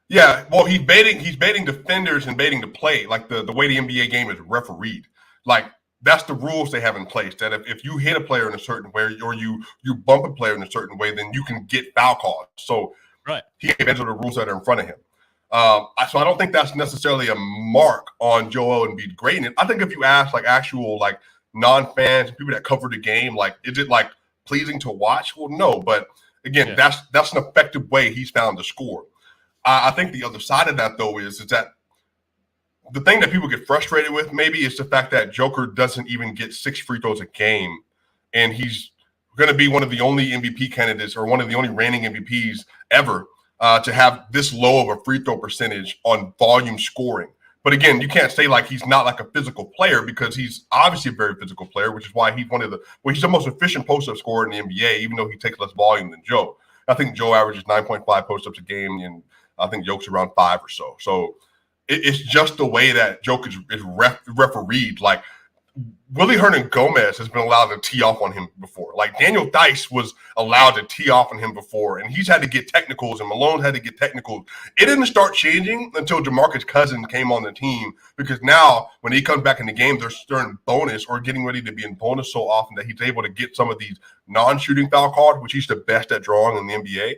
Yeah, well, he's baiting defenders and baiting the play, like the way the NBA game is refereed. Like that's the rules they have in place. That if you hit a player in a certain way or you bump a player in a certain way, then you can get foul calls. So right, he takes the rules that are in front of him. So I don't think that's necessarily a mark on Joel Embiid's greatness. I think if you ask like actual like non-fans, people that cover the game, like is it like pleasing to watch? Well, no, but again, that's an effective way he's found to score. I think the other side of that though is that the thing that people get frustrated with maybe is the fact that Joker doesn't even get 6 free throws a game, and he's going to be one of the only MVP candidates or one of the only reigning MVPs ever to have this low of a free throw percentage on volume scoring. But again, you can't say like he's not like a physical player because he's obviously a very physical player, which is why he's he's the most efficient post-up scorer in the NBA, even though he takes less volume than Joe. I think Joe averages 9.5 post-ups a game, and I think Jokić around 5 or so. So it's just the way that Jokić is refereed. Like Willie Hernan-Gomez has been allowed to tee off on him before. Like Daniel Theis was allowed to tee off on him before, and he's had to get technicals, and Malone had to get technicals. It didn't start changing until DeMarcus Cousins came on the team, because now when he comes back in the game, they're in bonus or getting ready to be in bonus so often that he's able to get some of these non-shooting foul calls, which he's the best at drawing in the NBA,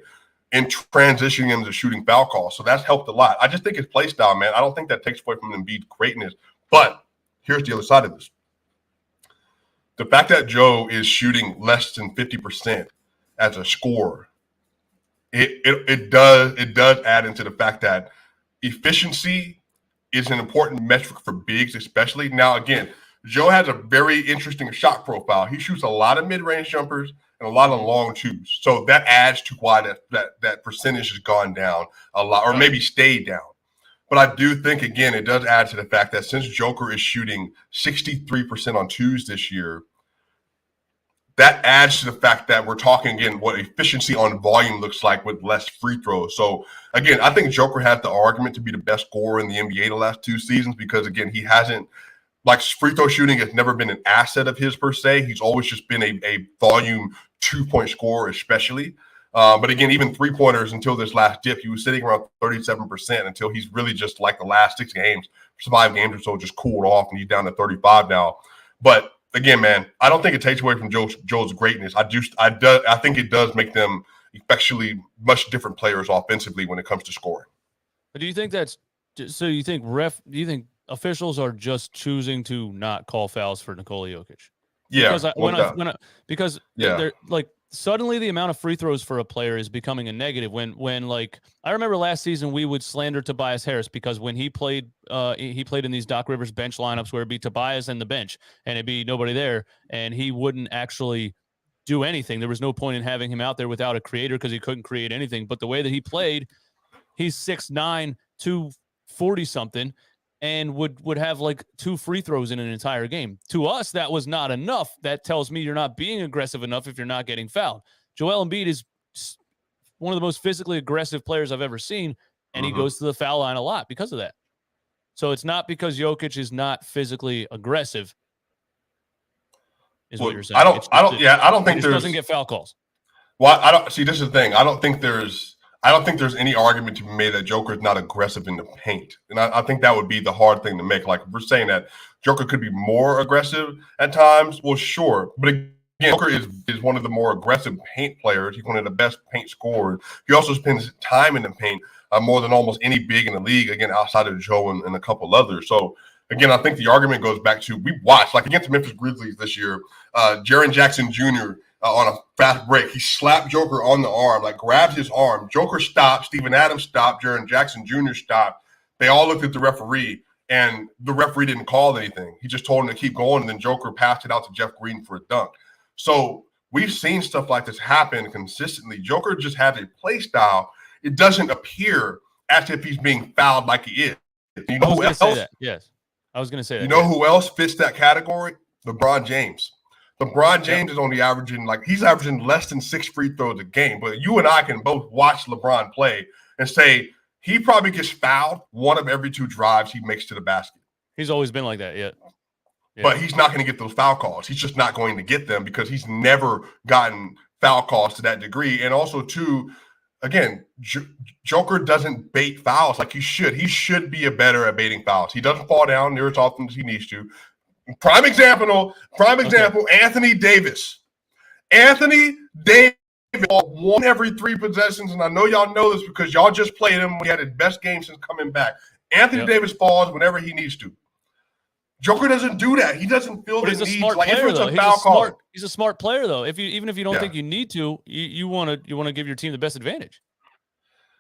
and transitioning him to shooting foul calls. So that's helped a lot. I just think his play style, man, I don't think that takes away from Embiid's greatness. But here's the other side of this. The fact that Joe is shooting less than 50% as a scorer, it does add into the fact that efficiency is an important metric for bigs, especially. Now, again, Joe has a very interesting shot profile. He shoots a lot of mid-range jumpers and a lot of long twos. So that adds to why that percentage has gone down a lot, or maybe stayed down. But I do think, again, it does add to the fact that since Joker is shooting 63% on twos this year, that adds to the fact that we're talking, again, what efficiency on volume looks like with less free throws. So, again, I think Joker has the argument to be the best scorer in the NBA the last 2 seasons because, again, he hasn't – like free throw shooting has never been an asset of his per se. He's always just been a volume 2-point scorer especially. But again, even 3-pointers until this last dip, he was sitting around 37% until he's really just like the last 6 games, 5 games or so just cooled off, and he's down to 35 now. But again, man, I don't think it takes away from Joe's greatness. I think it does make them effectively much different players offensively when it comes to scoring. But do you think that's so? Do you think officials are just choosing to not call fouls for Nikola Jokic? Yeah, because they're like suddenly the amount of free throws for a player is becoming a negative. When like I remember last season we would slander Tobias Harris because when he played in these Doc Rivers bench lineups where it'd be Tobias and the bench and it'd be nobody there and he wouldn't actually do anything. There was no point in having him out there without a creator because he couldn't create anything. But the way that he played, he's 6'9", 240 something. And would have like 2 free throws in an entire game. To us, that was not enough. That tells me you're not being aggressive enough if you're not getting fouled. Joel Embiid is one of the most physically aggressive players I've ever seen, and he goes to the foul line a lot because of that. So it's not because Jokic is not physically aggressive, what you're saying. I don't think he doesn't get foul calls. Well, I don't see. This is the thing. I don't think there's any argument to be made that Joker is not aggressive in the paint. And I think that would be the hard thing to make. Like, if we're saying that Joker could be more aggressive at times, well, sure. But again, Joker is one of the more aggressive paint players. He's one of the best paint scorers. He also spends time in the paint more than almost any big in the league, again, outside of Joe and a couple others. So, again, I think the argument goes back to we watched, like against the Memphis Grizzlies this year, Jaren Jackson Jr., on a fast break, he slapped Joker on the arm, like grabbed his arm. Joker stopped. Steven Adams stopped. Jaren Jackson Jr. stopped. They all looked at the referee, and the referee didn't call anything. He just told him to keep going, and then Joker passed it out to Jeff Green for a dunk. So we've seen stuff like this happen consistently. Joker just has a play style. It doesn't appear as if he's being fouled like he is. You know who else? Yes, I was going to say that. You know who else fits that category? LeBron James. LeBron James is only averaging he's averaging less than 6 free throws a game. But you and I can both watch LeBron play and say he probably gets fouled 1 of every 2 drives he makes to the basket. He's always been like that. Yeah. But he's not going to get those foul calls. He's just not going to get them because he's never gotten foul calls to that degree. And also, too, again, Joker doesn't bait fouls like he should. He should be better at baiting fouls. He doesn't fall down near as often as he needs to. Prime example, Anthony Davis. Anthony Davis won every 3 possessions, and I know y'all know this because y'all just played him when he had his best game since coming back. Anthony Davis falls whenever he needs to. Joker doesn't do that. He doesn't feel the need. Like if it's a foul call, he's a smart player though. Even if you don't think you need to, you want to give your team the best advantage.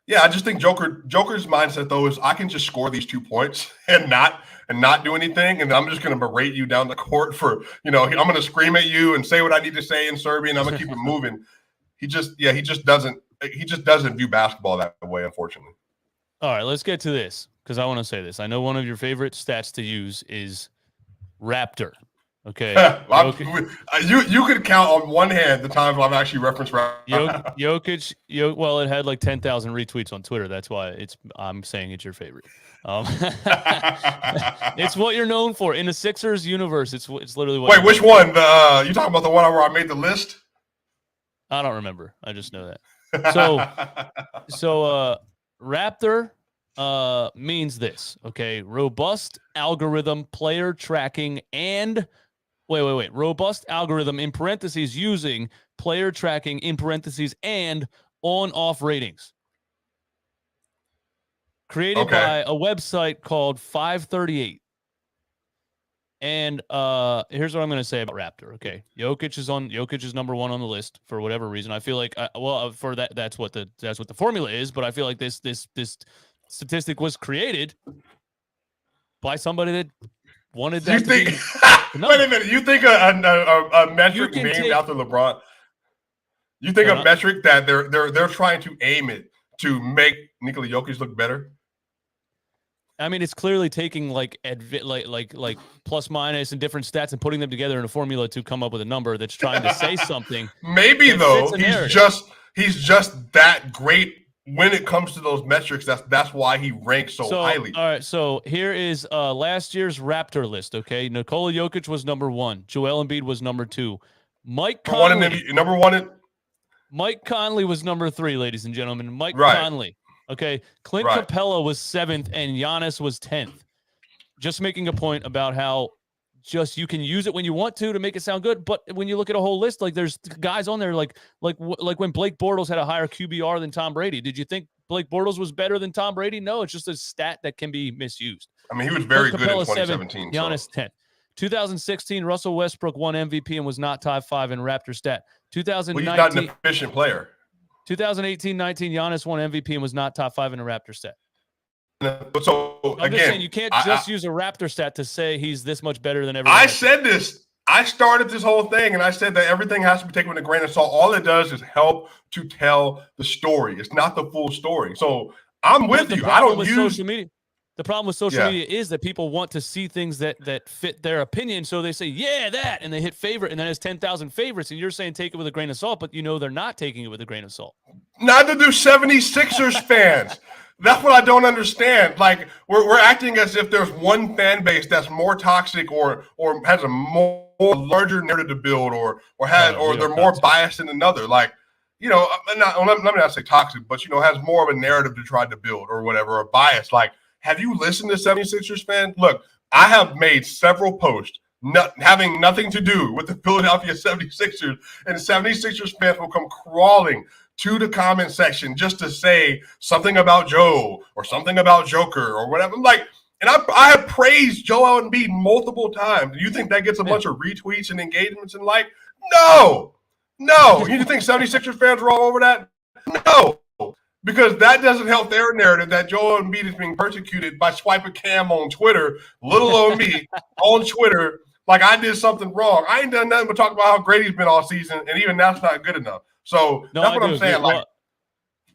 Yeah, I just think Joker's mindset though is I can just score these 2 points and not do anything, and I'm just going to berate you down the court for I'm going to scream at you and say what I need to say in Serbian. I'm going to keep it moving. He just doesn't view basketball that way, unfortunately. All right, let's get to this because I want to say this. I know one of your favorite stats to use is Raptor. Okay. You could count on one hand the times I've actually referenced Raptor. Jokic. Well, it had like 10,000 retweets on Twitter. That's why I'm saying it's your favorite. It's what you're known for in the Sixers universe. It's literally what. Wait, which one? You talking about the one where I made the list? I don't remember. I just know that. So Raptor means this, okay? Robust algorithm, player tracking, and robust algorithm in parentheses using player tracking in parentheses and on-off ratings. Created by a website called 538. And here's what I'm going to say about Raptor. Okay, Jokic is number 1 on the list for whatever reason. I feel like for that's what the formula is. But I feel like this statistic was created by somebody that wanted that. Wait a minute. You think a metric named after LeBron? You think a metric that they're trying to aim it to make Nikola Jokic look better? I mean, it's clearly taking like plus minus and different stats and putting them together in a formula to come up with a number that's trying to say something. Maybe though he's just that great when it comes to those metrics. That's why he ranks so highly. All right, so here is last year's Raptor list. Okay, Nikola Jokic was number 1. Joel Embiid was number 2. Mike Conley was number 3, ladies and gentlemen. Mike Conley. Okay, Clint Capella was 7th and Giannis was 10th. Just making a point about how just you can use it when you want to make it sound good, but when you look at a whole list, like there's guys on there like when Blake Bortles had a higher QBR than Tom Brady. Did you think Blake Bortles was better than Tom Brady? No, it's just a stat that can be misused. I mean, he was very good in 2017. 7th, Giannis 10th. 2016, Russell Westbrook won MVP and was not top 5 in Raptor stat. 2019, he's not an efficient player. 2018-19, Giannis won MVP and was not top 5 in a Raptor stat. So I'm just saying you can't just use a Raptor stat to say he's this much better than everyone. I said this. I started this whole thing, and I said that everything has to be taken with a grain of salt. All it does is help to tell the story. It's not the full story. So I'm with you. I don't use social media. The problem with social media is that people want to see things that fit their opinion. So they say, that, and they hit favorite, and then it's 10,000 favorites. And you're saying take it with a grain of salt, but they're not taking it with a grain of salt. Neither do 76ers fans. That's what I don't understand. Like we're acting as if there's one fan base that's more toxic or has a more larger narrative to build or they're more biased than another. Like, let me not say toxic, but has more of a narrative to try to build or whatever, or bias. Like, have you listened to 76ers fans? Look, I have made several posts having nothing to do with the Philadelphia 76ers, and 76ers fans will come crawling to the comment section just to say something about Joe or something about Joker or whatever. I'm like, and I have praised Joel Embiid multiple times. Do you think that gets a bunch of retweets and engagements and like? No. You think 76ers fans are all over that? No. Because that doesn't help their narrative that Joel Embiid is being persecuted by Swipacam on Twitter, little old me on Twitter, like I did something wrong. I ain't done nothing but talk about how great he's been all season, and even that's not good enough. So that's what I'm saying. Like,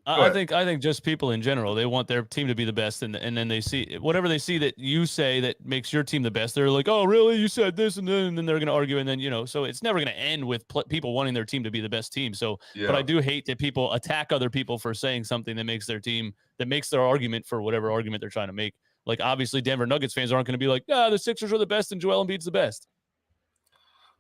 I think just people in general, they want their team to be the best, and then they see whatever they see that you say that makes your team the best. They're like, oh, really? You said this, and then they're going to argue, and then so it's never going to end with people wanting their team to be the best team. So, but I do hate that people attack other people for saying something that makes their argument for whatever argument they're trying to make Like, obviously, Denver Nuggets fans aren't going to be like, the Sixers are the best and Joel Embiid's the best.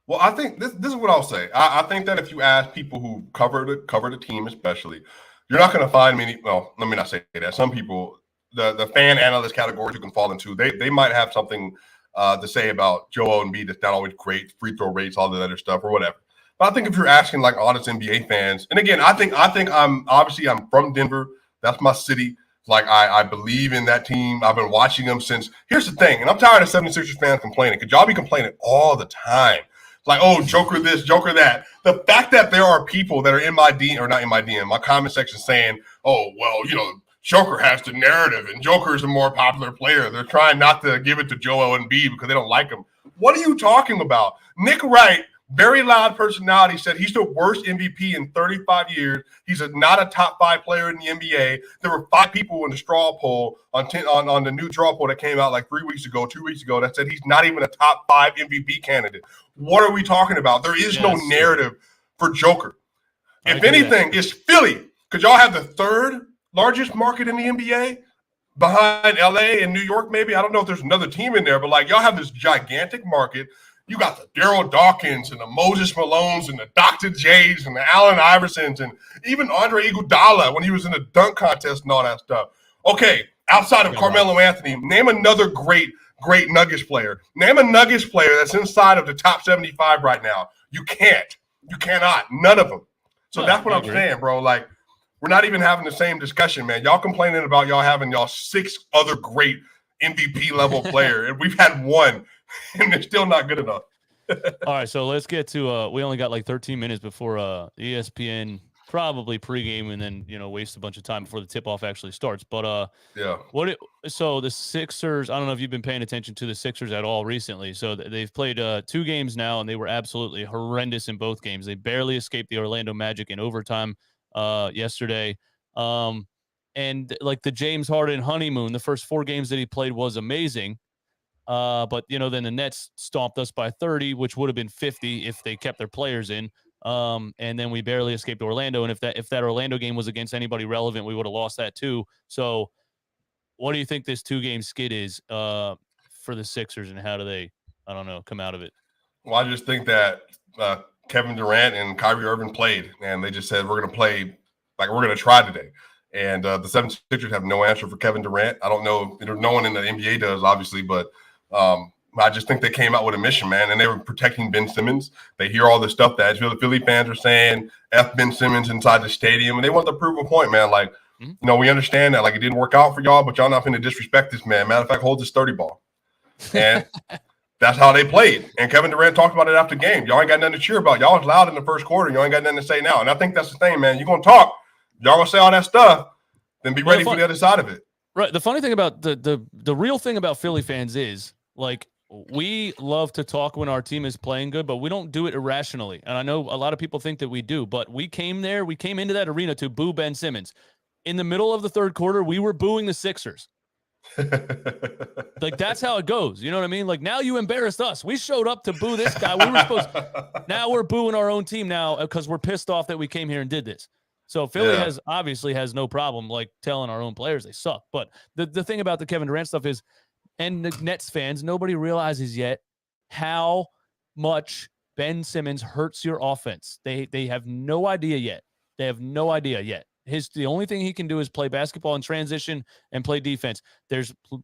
Well, I think this is what I'll say. I think that if you ask people who cover the team, especially, you're not going to find many. Well, let me not say that. Some people, the fan analyst categories you can fall into, they might have something to say about Joel Embiid that's not always great, free throw rates, all that other stuff, or whatever. But I think if you're asking like honest NBA fans, and again, I think I'm from Denver. That's my city. Like, I believe in that team. I've been watching them since. Here's the thing, and I'm tired of 76ers fans complaining, because y'all be complaining all the time. Like, oh, Joker this, Joker that. The fact that there are people that are in my DM, or not in my DM, my comment section saying, oh, well, Joker has the narrative and Joker is a more popular player. They're trying not to give it to Joel Embiid because they don't like him. What are you talking about? Nick Wright, very loud personality, said he's the worst MVP in 35 years. He's not a top 5 player in the NBA. There were 5 people in the straw poll on the new straw poll that came out like 2 weeks ago, that said he's not even a top 5 MVP candidate. What are we talking about? There is no narrative for Joker. If anything, it's Philly, because y'all have the 3rd largest market in the NBA behind LA and New York, maybe. I don't know if there's another team in there, but like, y'all have this gigantic market. You got the Daryl Dawkins and the Moses Malones and the Dr. J's and the Allen Iversons and even Andre Iguodala when he was in the dunk contest and all that stuff. Okay, outside of Carmelo Anthony, name another great Nuggets player. Name a Nuggets player that's inside of the top 75 right now. You can't. You cannot. None of them. So that's what I'm saying, bro. Like, we're not even having the same discussion, man. Y'all complaining about y'all having 6 other great MVP level player, and we've had 1. And they're still not good enough. All right, so let's get to we only got like 13 minutes before ESPN probably pregame, and then waste a bunch of time before the tip-off actually starts. But so the Sixers, I don't know if you've been paying attention to the Sixers at all recently. So they've played 2 games now, and they were absolutely horrendous in both games. They barely escaped the Orlando Magic in overtime yesterday. And like the James Harden honeymoon, the first 4 games that he played was amazing. But then the Nets stomped us by 30, which would have been 50 if they kept their players in. And then we barely escaped Orlando. And if that Orlando game was against anybody relevant, we would have lost that too. So what do you think this 2-game skid is for the Sixers, and how do they, I don't know, come out of it? Well, I just think that Kevin Durant and Kyrie Irving played, and they just said, we're going to play, like, we're going to try today. And the 76ers have no answer for Kevin Durant. I don't know. No one in the NBA does, obviously, but I just think they came out with a mission, man, and they were protecting Ben Simmons. They hear all the stuff that Philly fans are saying, F Ben Simmons inside the stadium, and they want to prove a point, man. Like, we understand that, like, it didn't work out for y'all, but y'all not going to disrespect this man. Matter of fact, hold this 30 ball. And that's how they played. And Kevin Durant talked about it after the game. Y'all ain't got nothing to cheer about. Y'all was loud in the first quarter. Y'all ain't got nothing to say now. And I think that's the thing, man. You're going to talk. Y'all going to say all that stuff, then be ready for the other side of it. Right. The funny thing about the real thing about Philly fans is, like, we love to talk when our team is playing good, but we don't do it irrationally. And I know a lot of people think that we do, but we came into that arena to boo Ben Simmons. In the middle of the 3rd quarter, we were booing the Sixers. Like, that's how it goes. You know what I mean? Like, now you embarrassed us. We showed up to boo this guy. Now we're booing our own team now because we're pissed off that we came here and did this. So Philly obviously has no problem, like, telling our own players they suck. But the thing about the Kevin Durant stuff is, and the Nets fans, nobody realizes yet how much Ben Simmons hurts your offense. They have no idea yet. They have no idea yet. The only thing he can do is play basketball in transition and play defense.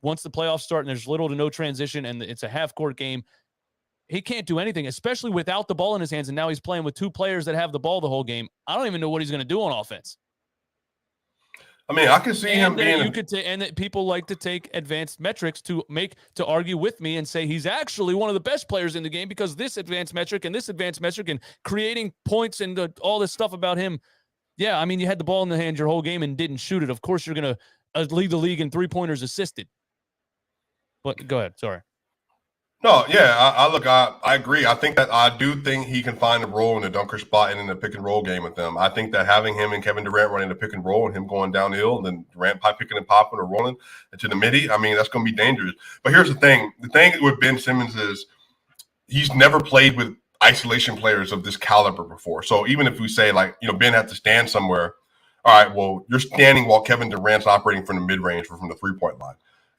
Once the playoffs start and there's little to no transition and it's a half-court game, he can't do anything, especially without the ball in his hands. And now he's playing with 2 players that have the ball the whole game. I don't even know what he's going to do on offense. I mean, I can see him being. And that people like to take advanced metrics to argue with me and say he's actually one of the best players in the game because this advanced metric and creating points and all this stuff about him. Yeah, I mean, you had the ball in the hand your whole game and didn't shoot it. Of course, you're going to lead the league in 3-pointers assisted. But go ahead. Sorry. No, yeah, I agree. I do think he can find a role in the dunker spot and in the pick and roll game with them. I think that having him and Kevin Durant running the pick and roll and him going downhill and then Durant picking and popping or rolling into the midi, I mean, that's going to be dangerous. But here's the thing. The thing with Ben Simmons is he's never played with isolation players of this caliber before. So even if we say, like, Ben had to stand somewhere, all right, well, you're standing while Kevin Durant's operating from the mid-range or from the 3-point line.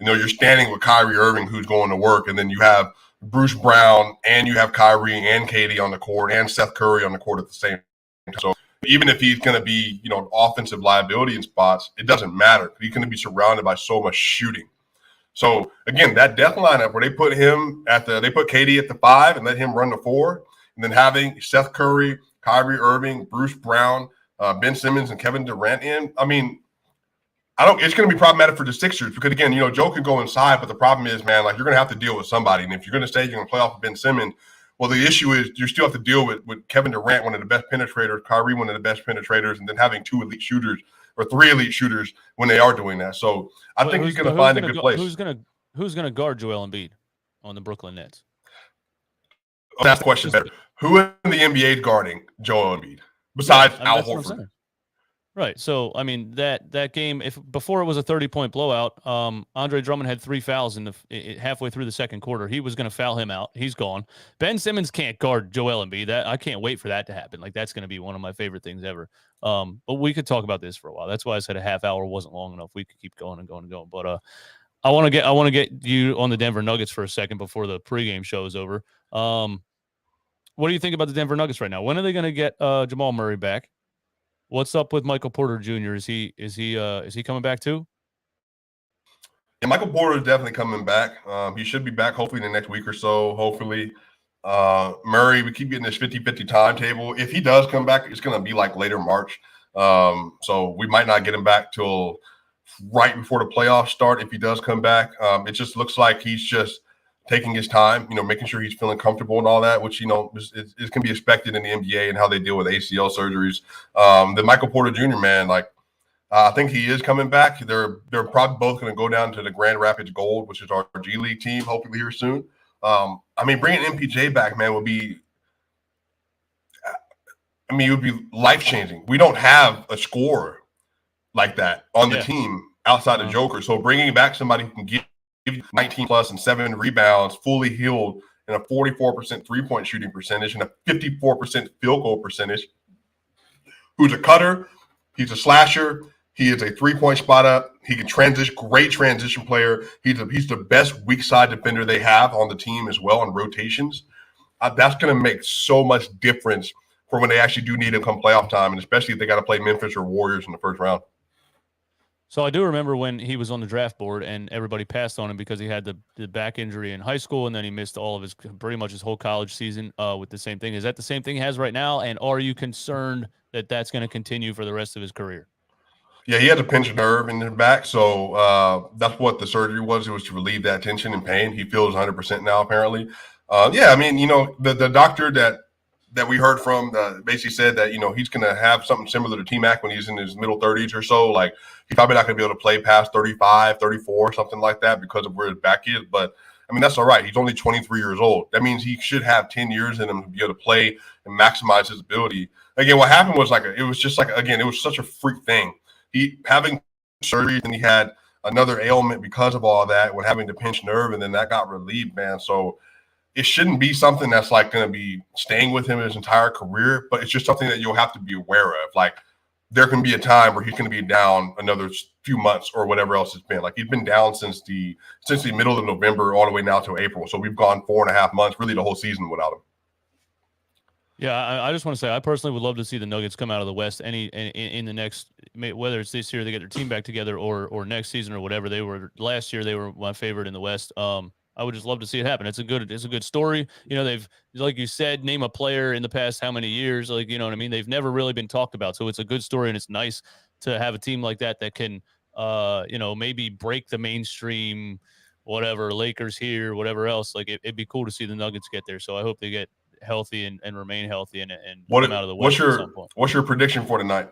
you're standing with Kyrie Irving, who's going to work, and then you have Bruce Brown and you have Kyrie and Katie on the court and Seth Curry on the court at the same time. So even if he's going to be, an offensive liability in spots, it doesn't matter. He's going to be surrounded by so much shooting. So again, that death lineup where they put KD at the 5 and let him run the 4, and then having Seth Curry, Kyrie Irving, Bruce Brown, Ben Simmons, and Kevin Durant in. I mean, it's going to be problematic for the Sixers because, again, Joe can go inside, but the problem is, man, like, you're going to have to deal with somebody. And if you're going to say you're going to play off of Ben Simmons, well, the issue is you still have to deal with Kevin Durant, one of the best penetrators, Kyrie, one of the best penetrators, and then having 2 elite shooters or 3 elite shooters when they are doing that. So I think he's going to find a good place. Who's going to guard Joel Embiid on the Brooklyn Nets? That's the question better. Who in the NBA is guarding Joel Embiid besides Al Horford? Right. So, I mean, that game, before it was a 30-point blowout, Andre Drummond had 3 fouls halfway through the second quarter. He was going to foul him out. He's gone. Ben Simmons can't guard Joel Embiid. I can't wait for that to happen. Like, that's going to be one of my favorite things ever. But we could talk about this for a while. That's why I said a half hour wasn't long enough. We could keep going and going and going. But I want to get you on the Denver Nuggets for a second before the pregame show is over. What do you think about the Denver Nuggets right now? When are they going to get Jamal Murray back? What's up with Michael Porter Jr.? Is he coming back too? Yeah, Michael Porter is definitely coming back. He should be back hopefully in the next week or so. Hopefully, Murray, we keep getting this 50-50 timetable. If he does come back, it's going to be like later March. So we might not get him back till right before the playoffs start. If he does come back, it just looks like he's just taking his time, making sure he's feeling comfortable and all that, which, it can be expected in the NBA and how they deal with ACL surgeries. Then Michael Porter Jr., man, I think he is coming back. They're probably both going to go down to the Grand Rapids Gold, which is our G League team, hopefully here soon. Bringing MPJ back, man, would be life-changing. We don't have a scorer like that on the team outside of Joker. So bringing back somebody who can give 19 plus and 7 rebounds, fully healed, and a 44% three-point shooting percentage and a 54% field goal percentage, who's a cutter, he's a slasher, he is a three-point spot up, he can transition, great transition player, he's the best weak side defender they have on the team as well in rotations. That's going to make so much difference for when they actually do need him come playoff time, and especially if they got to play Memphis or Warriors in the first round. So I do remember when he was on the draft board and everybody passed on him because he had the back injury in high school and then he missed pretty much his whole college season with the same thing. Is that the same thing he has right now? And are you concerned that that's going to continue for the rest of his career? Yeah, he had a pinched nerve in his back, so that's what the surgery was. It was to relieve that tension and pain. He feels 100% now, apparently. The doctor that we heard from basically said that, he's going to have something similar to T-Mac when he's in his middle 30s or so. Like, he's probably not going to be able to play past 35, 34, something like that because of where his back is. But, that's all right. He's only 23 years old. That means he should have 10 years in him to be able to play and maximize his ability. Again, what happened was it was such a freak thing. He having surgery, and he had another ailment because of all that with having the pinched nerve, and then that got relieved, man. So it shouldn't be something that's going to be staying with him his entire career, but it's just something that you'll have to be aware of. There can be a time where he's going to be down another few months or whatever else it's been. He's been down since the middle of November all the way now to April. So we've gone 4.5 months, really the whole season without him. Yeah, I just want to say I personally would love to see the Nuggets come out of the West in the next, whether it's this year they get their team back together or next season or whatever. Last year they were my favorite in the West. I would just love to see it happen. It's a good story. They've, like you said, name a player in the past how many years, you know what I mean? They've never really been talked about. So it's a good story, and it's nice to have a team like that can, maybe break the mainstream, whatever, Lakers here, whatever else. It'd be cool to see the Nuggets get there. So I hope they get healthy and remain healthy and come out of the West at some point. What's your prediction for tonight?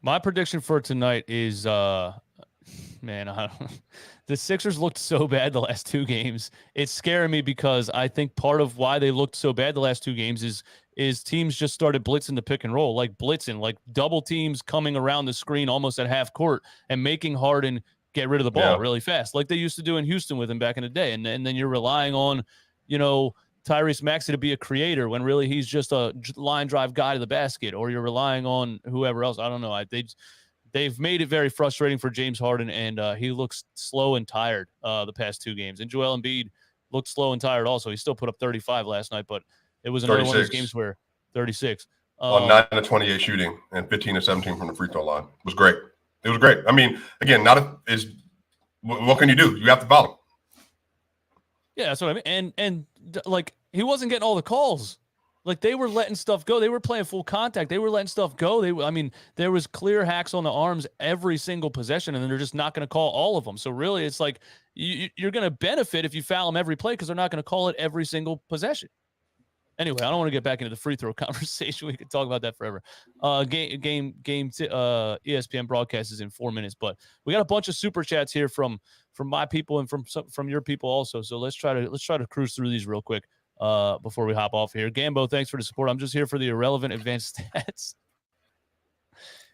My prediction for tonight is, the Sixers looked so bad the last 2 games. It's scaring me because I think part of why they looked so bad the last 2 games is teams just started blitzing the pick and roll, double teams coming around the screen almost at half court and making Harden get rid of the ball really fast, like they used to do in Houston with him back in the day. And then you're relying on, Tyrese Maxey to be a creator when really he's just a line drive guy to the basket, or you're relying on whoever else. I don't know. they've made it very frustrating for James Harden, and he looks slow and tired the past 2 games. And Joel Embiid looked slow and tired also. He still put up 35 last night, but it was another 36. one of those games where 36. On 9 of 28 shooting and 15 of 17 from the free throw line. It was great. It was great. I mean, again, what can you do? You have to foul. Yeah, that's what I mean. And like, he wasn't getting all the calls. Like, they were letting stuff go. They were playing full contact. They were letting stuff go. There was clear hacks on the arms every single possession, and they're just not going to call all of them. So really, it's like you're going to benefit if you foul them every play because they're not going to call it every single possession. Anyway, I don't want to get back into the free throw conversation. We could talk about that forever. ESPN broadcast is in 4 minutes, but we got a bunch of super chats here from my people and from your people also. So let's try to cruise through these real quick before we hop off here. Gambo, thanks for the support. I'm just here for the irrelevant advanced stats.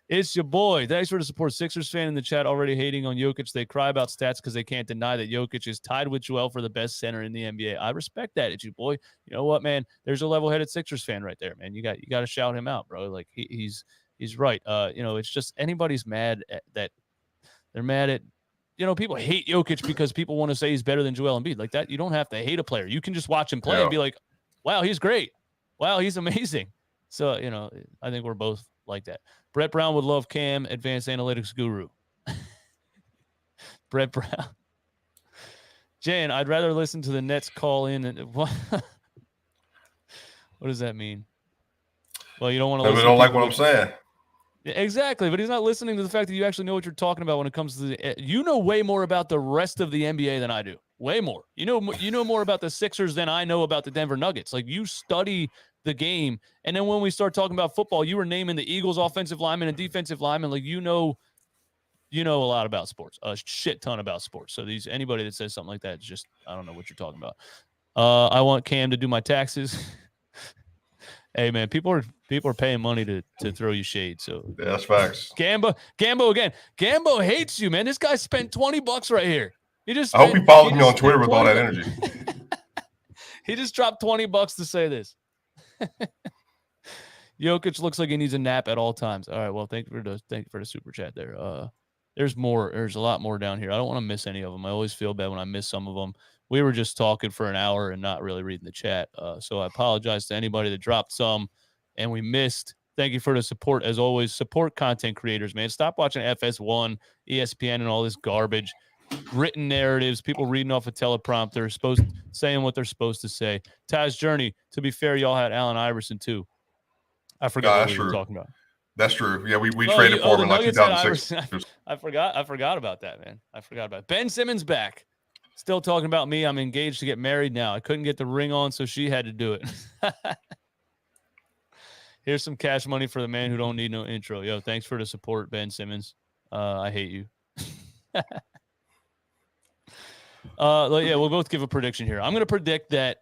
It's your boy. Thanks for the support. Sixers fan in the chat already hating on Jokic. They cry about stats because they can't deny that Jokic is tied with Joel for the best center in the NBA. I respect that. It's your boy. You know what, man? There's a level-headed Sixers fan right there, man. You got to shout him out, bro. Like he's right. It's just anybody's mad that they're mad at. People hate Jokic because people want to say he's better than Joel Embiid. Like that, you don't have to hate a player. You can just watch him play and be like, "Wow, he's great. Wow, he's amazing." So I think we're both like that. Brett Brown would love Cam, advanced analytics guru. Brett Brown. Jan, I'd rather listen to the Nets call in. What does that mean? Well, you don't want to listen. They don't like what I'm saying. Exactly, but he's not listening to the fact that you actually know what you're talking about when it comes to you know way more about the rest of the NBA than I do. Way more. You know more about the Sixers than I know about the Denver Nuggets. Like, you study the game, and then when we start talking about football, you were naming the Eagles offensive lineman and defensive lineman. Like, you know a lot about sports, a shit ton about sports. So anybody that says something like that is just, I don't know what you're talking about. I want Cam to do my taxes. Hey man, people are paying money to throw you shade. So yeah, that's facts. Gambo again. Gambo hates you, man. This guy spent $20 right here. I hope he follows me on Twitter with all that energy. He just dropped $20 to say this. Jokic looks like he needs a nap at all times. All right, well, thank you for the super chat there. There's more. There's a lot more down here. I don't want to miss any of them. I always feel bad when I miss some of them. We were just talking for an hour and not really reading the chat. So I apologize to anybody that dropped some and we missed. Thank you for the support. As always, support content creators, man. Stop watching FS1, ESPN, and all this garbage. Written narratives, people reading off a teleprompter, saying what they're supposed to say. Taz Journey, to be fair, y'all had Allen Iverson too. I forgot what we were talking about. That's true. Yeah, we traded for him in like 2006. I forgot about that, man. I forgot about it. Ben Simmons back. Still talking about me. I'm engaged to get married now. I couldn't get the ring on, so she had to do it. Here's some cash money for the man who don't need no intro. Yo, thanks for the support, Ben Simmons. I hate you. Yeah, we'll both give a prediction here. I'm going to predict that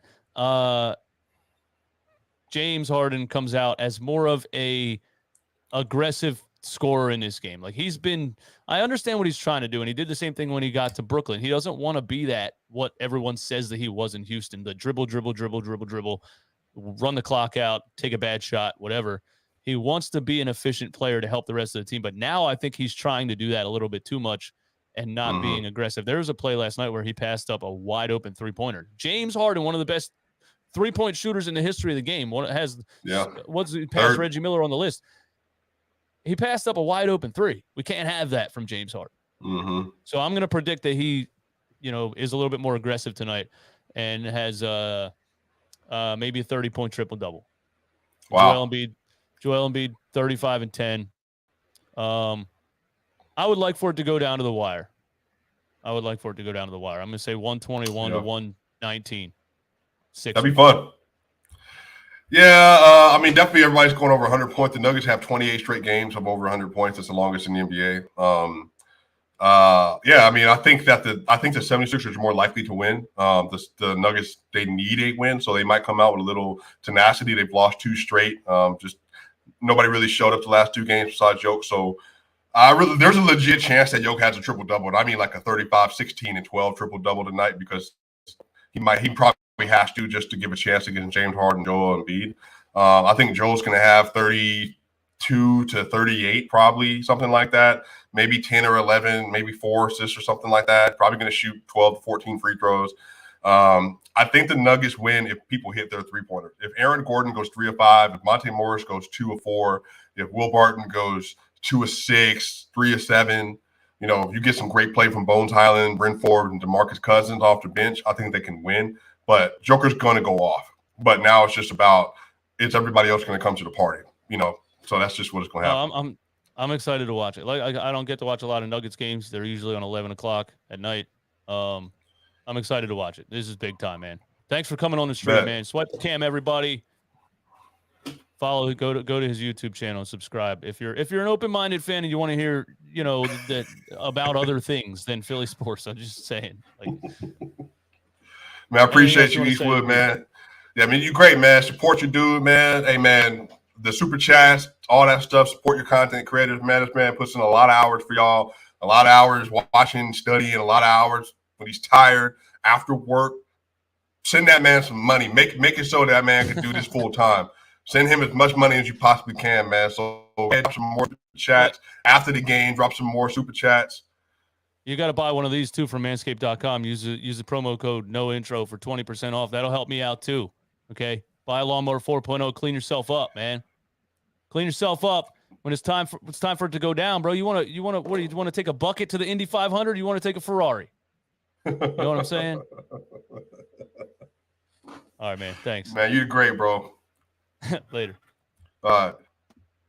James Harden comes out as more of a aggressive scorer in this game. Like, I understand what he's trying to do, and he did the same thing when he got to Brooklyn. He doesn't want to be what everyone says that he was in Houston, the dribble, run the clock out, take a bad shot, whatever. He wants to be an efficient player to help the rest of the team, but now I think he's trying to do that a little bit too much and not being aggressive. There was a play last night where he passed up a wide open three-pointer. James Harden, one of the best three-point shooters in the history of the game. Passed Reggie Miller on the list. He passed up a wide open three. We can't have that from James Harden. So I'm going to predict that he, is a little bit more aggressive tonight and has maybe a 30-point triple-double. Wow. Joel Embiid, 35 and 10. I would like for it to go down to the wire. I'm going to say 121 to 119. That'd be fun. Yeah, definitely everybody's going over 100 points. The Nuggets have 28 straight games of over 100 points. It's the longest in the NBA. I think the 76ers are more likely to win. The Nuggets, they need a win, so they might come out with a little tenacity. They've lost 2 straight. Just nobody really showed up the last 2 games besides Jokic. So there's a legit chance that Jokic has a triple-double. I mean, like a 35, 16, and 12 triple-double tonight, because he probably has to, just to give a chance against James Harden, Joel Embiid. I think Joel's going to have 32 32 to 38, probably something like that. Maybe 10 or 11, maybe 4 assists or something like that. Probably going to shoot 12 to 14 free throws. I think the Nuggets win if people hit their three-pointers. If Aaron Gordon goes 3 of 5, if Monte Morris goes 2 of 4, if Will Barton goes 2 of 6, 3 of 7, you know, if you get some great play from Bones Highland, Bryn Ford, and DeMarcus Cousins off the bench, I think they can win. But Joker's going to go off. But now it's just about, is everybody else going to come to the party? You know, so that's just what it's going to happen. I'm excited to watch it. Like I don't get to watch a lot of Nuggets games. They're usually on 11 o'clock at night. I'm excited to watch it. This is big time, man. Thanks for coming on the stream, man. Swipacam, everybody. Follow, go to his YouTube channel and subscribe. If you're an open-minded fan and you want to hear, you know, that about other things than Philly sports, I'm just saying. Like, man, I appreciate you, Eastwood, man. Yeah, I mean, you great, man. Support your dude, man. Hey, man, the super chats, all that stuff. Support your content creators, man. This man puts in a lot of hours for y'all. A lot of hours watching, studying, a lot of hours when he's tired after work. Send that man some money. Make it so that man can do this full time. Send him as much money as you possibly can, man. So drop some more chats after the game. Drop some more super chats. You got to buy one of these too from manscaped.com. Use the promo code NOINTRO for 20% off. That'll help me out too. Okay, buy a lawnmower 4.0. Clean yourself up, man. Clean yourself up when it's time for it to go down, bro. You want to take a bucket to the Indy 500? You want to take a Ferrari? You know what I'm saying? All right, man. Thanks. Man, you're great, bro. Later. All right.